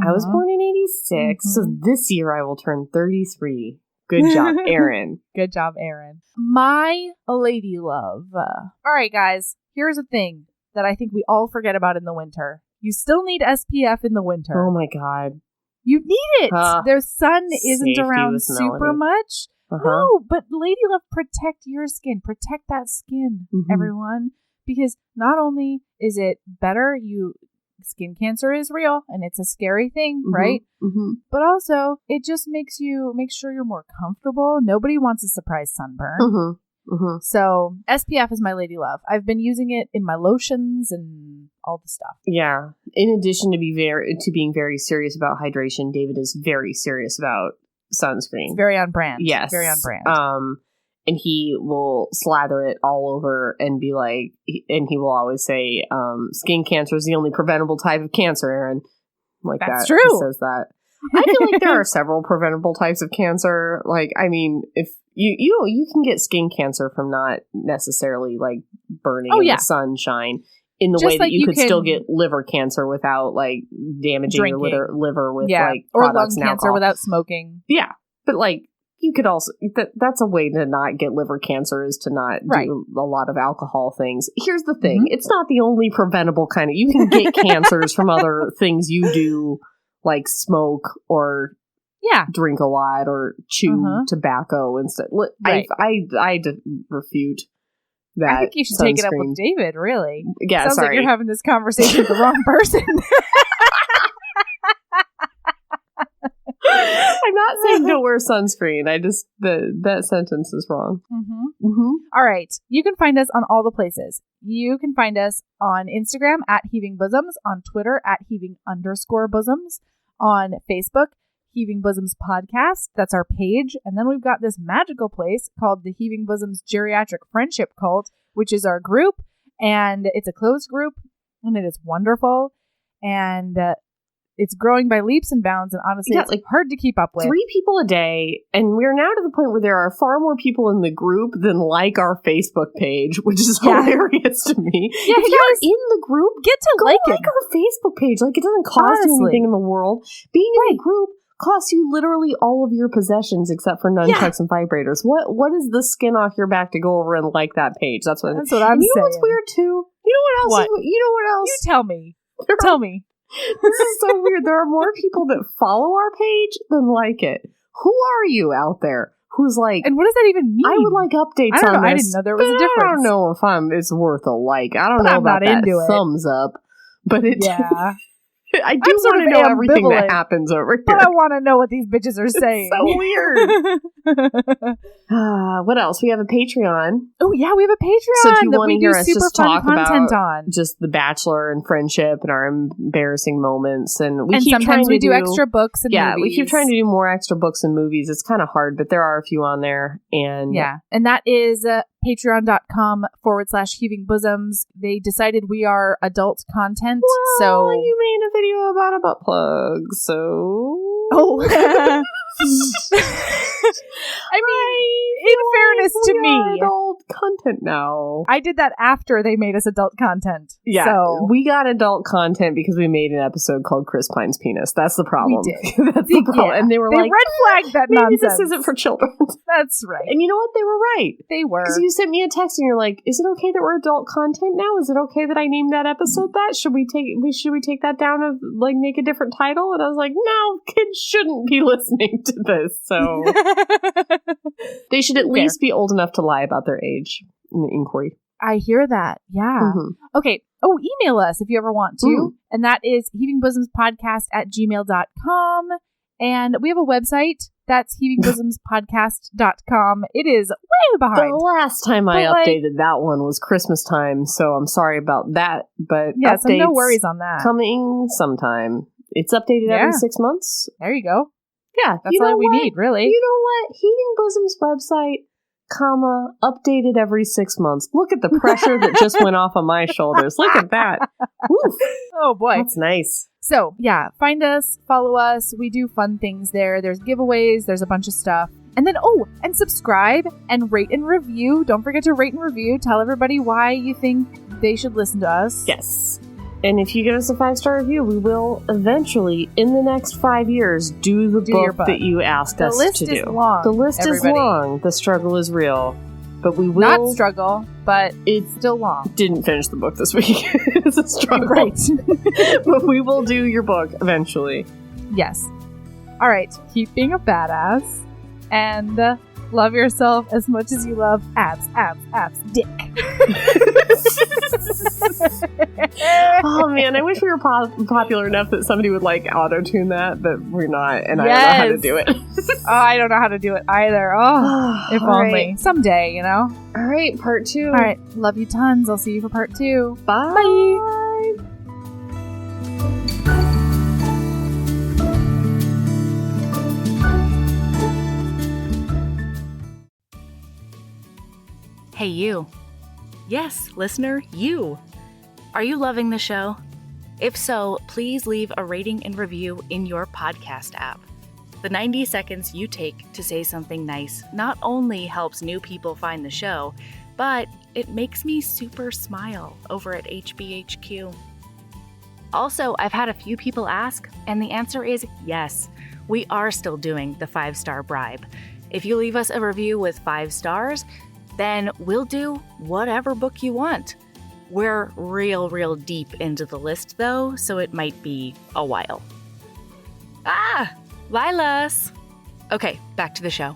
I was born in 86. So this year I will turn 33. Good job, Erin. Good job, Erin. My lady love. All right, guys. Here's a thing that I think we all forget about in the winter. You still need SPF in the winter. Oh my God. You need it. Their sun isn't around super much. No, but lady love, protect your skin. Protect that skin, everyone. Because not only is it better, skin cancer is real and it's a scary thing, right? But also it just make sure you're more comfortable. Nobody wants a surprise sunburn. So SPF is my lady love. I've been using it in my lotions and all the stuff. Yeah. In addition to being very serious about hydration, David is very serious about sunscreen. It's very on brand. Yes. Very on brand. And he will slather it all over and be like, and he will always say, skin cancer is the only preventable type of cancer, Erin. Like that's true. He says that. I feel like there are several preventable types of cancer. Like, I mean, if you can get skin cancer from not necessarily like burning in the sunshine in the way that you could still get liver cancer without like damaging your liver with like or lung cancer without smoking. Yeah. But like, you could also, that's a way to not get liver cancer is to not do a lot of alcohol things. Here's the thing. It's not the only preventable kind of, you can get cancers from other things you do, like smoke or drink a lot or chew tobacco instead. I refute that. I think you should take it up with David, really. Yeah, sounds like you're having this conversation with the wrong person. I'm not saying don't wear sunscreen. I just, that sentence is wrong. All right. You can find us on all the places. You can find us on Instagram at Heaving Bosoms, on Twitter at Heaving_Bosoms, on Facebook, Heaving Bosoms Podcast. That's our page. And then we've got this magical place called the Heaving Bosoms Geriatric Friendship Cult, which is our group. And it's a closed group and it is wonderful. And it's growing by leaps and bounds, and honestly, it's like hard to keep up with. 3 people a day, and we're now to the point where there are far more people in the group than like our Facebook page, which is hilarious to me. Yeah, if you're in the group, get to like our Facebook page. Like, it doesn't cost you anything in the world. Being in the group costs you literally all of your possessions except for nunchucks and vibrators. What is the skin off your back to go over and like that page? That's what I'm saying. You know what's weird too? You know what else? You know what else? You tell me. Tell me. This is so weird. There are more people that follow our page than like it. Who are you out there who's like... And what does that even mean? I would like updates on this. I didn't know there was a difference. I don't know if it's worth a like. I don't know about that thumbs up. But it... Yeah. I do want to know everything that happens over here. But I want to know what these bitches are saying. So weird. What else? We have a Patreon. Oh, yeah, we have a Patreon. So if you want to hear us just talk about on. Just The Bachelor and friendship and our embarrassing moments. And keep sometimes trying to do extra books and movies. We keep trying to do more extra books and movies. It's kind of hard, but there are a few on there. And and that is patreon.com/heaving bosoms. They decided we are adult content. Well, you made a video about a butt plug, so... Oh. I mean, in fairness to me, adult content now. I did that after they made us adult content. Yeah, so. We got adult content because we made an episode called Chris Pine's Penis. That's the problem. We did. That's the problem. Yeah. And they were like, red flagged that maybe nonsense. This isn't for children. That's right. And you know what? They were right. They were. Because you sent me a text and you're like, is it okay that we're adult content now? Is it okay that I named that episode that? Should we take that down and like make a different title? And I was like, no, kids shouldn't be listening to this. So they should at least be old enough to lie about their age in the inquiry. I hear that. Yeah. Mm-hmm. Okay. Oh, email us if you ever want to. And that is heavingbosomespodcast@gmail.com. And we have a website. That's heavingbosomespodcast.com. It is way behind. The last time I updated that one was Christmas time, so I'm sorry about that. But yeah, so no worries on that. Coming sometime. It's updated every 6 months. There you go. Yeah, that's all we need, really. You know what? Heaving Bosom's website, updated every 6 months. Look at the pressure that just went off of my shoulders. Look at that. Woof. Oh, boy. That's nice. So, yeah, find us, follow us. We do fun things there. There's giveaways. There's a bunch of stuff. And then, and subscribe and rate and review. Don't forget to rate and review. Tell everybody why you think they should listen to us. Yes. And if you give us a 5-star review, we will eventually, in the next 5 years, do the book that you asked us to do. The list is long. The list is long. The struggle is real. But we will... Not struggle, but it's still long. Didn't finish the book this week. It's a struggle. Right. But we will do your book eventually. Yes. All right. Keep being a badass. And love yourself as much as you love abs, dick. Oh man, I wish we were popular enough that somebody would like auto-tune that, but we're not, and I don't know how to do it. I don't know how to do it either. If only. Someday, you know? All right, part 2. All right, love you tons. I'll see you for part 2. Bye. Bye. Hey, you. Yes, listener, you. Are you loving the show? If so, please leave a rating and review in your podcast app. The 90 seconds you take to say something nice not only helps new people find the show, but it makes me super smile over at HBHQ. Also, I've had a few people ask, and the answer is yes. We are still doing the 5-star bribe. If you leave us a review with 5 stars, then we'll do whatever book you want. We're real deep into the list, though, so it might be a while. Lilas! Okay, back to the show.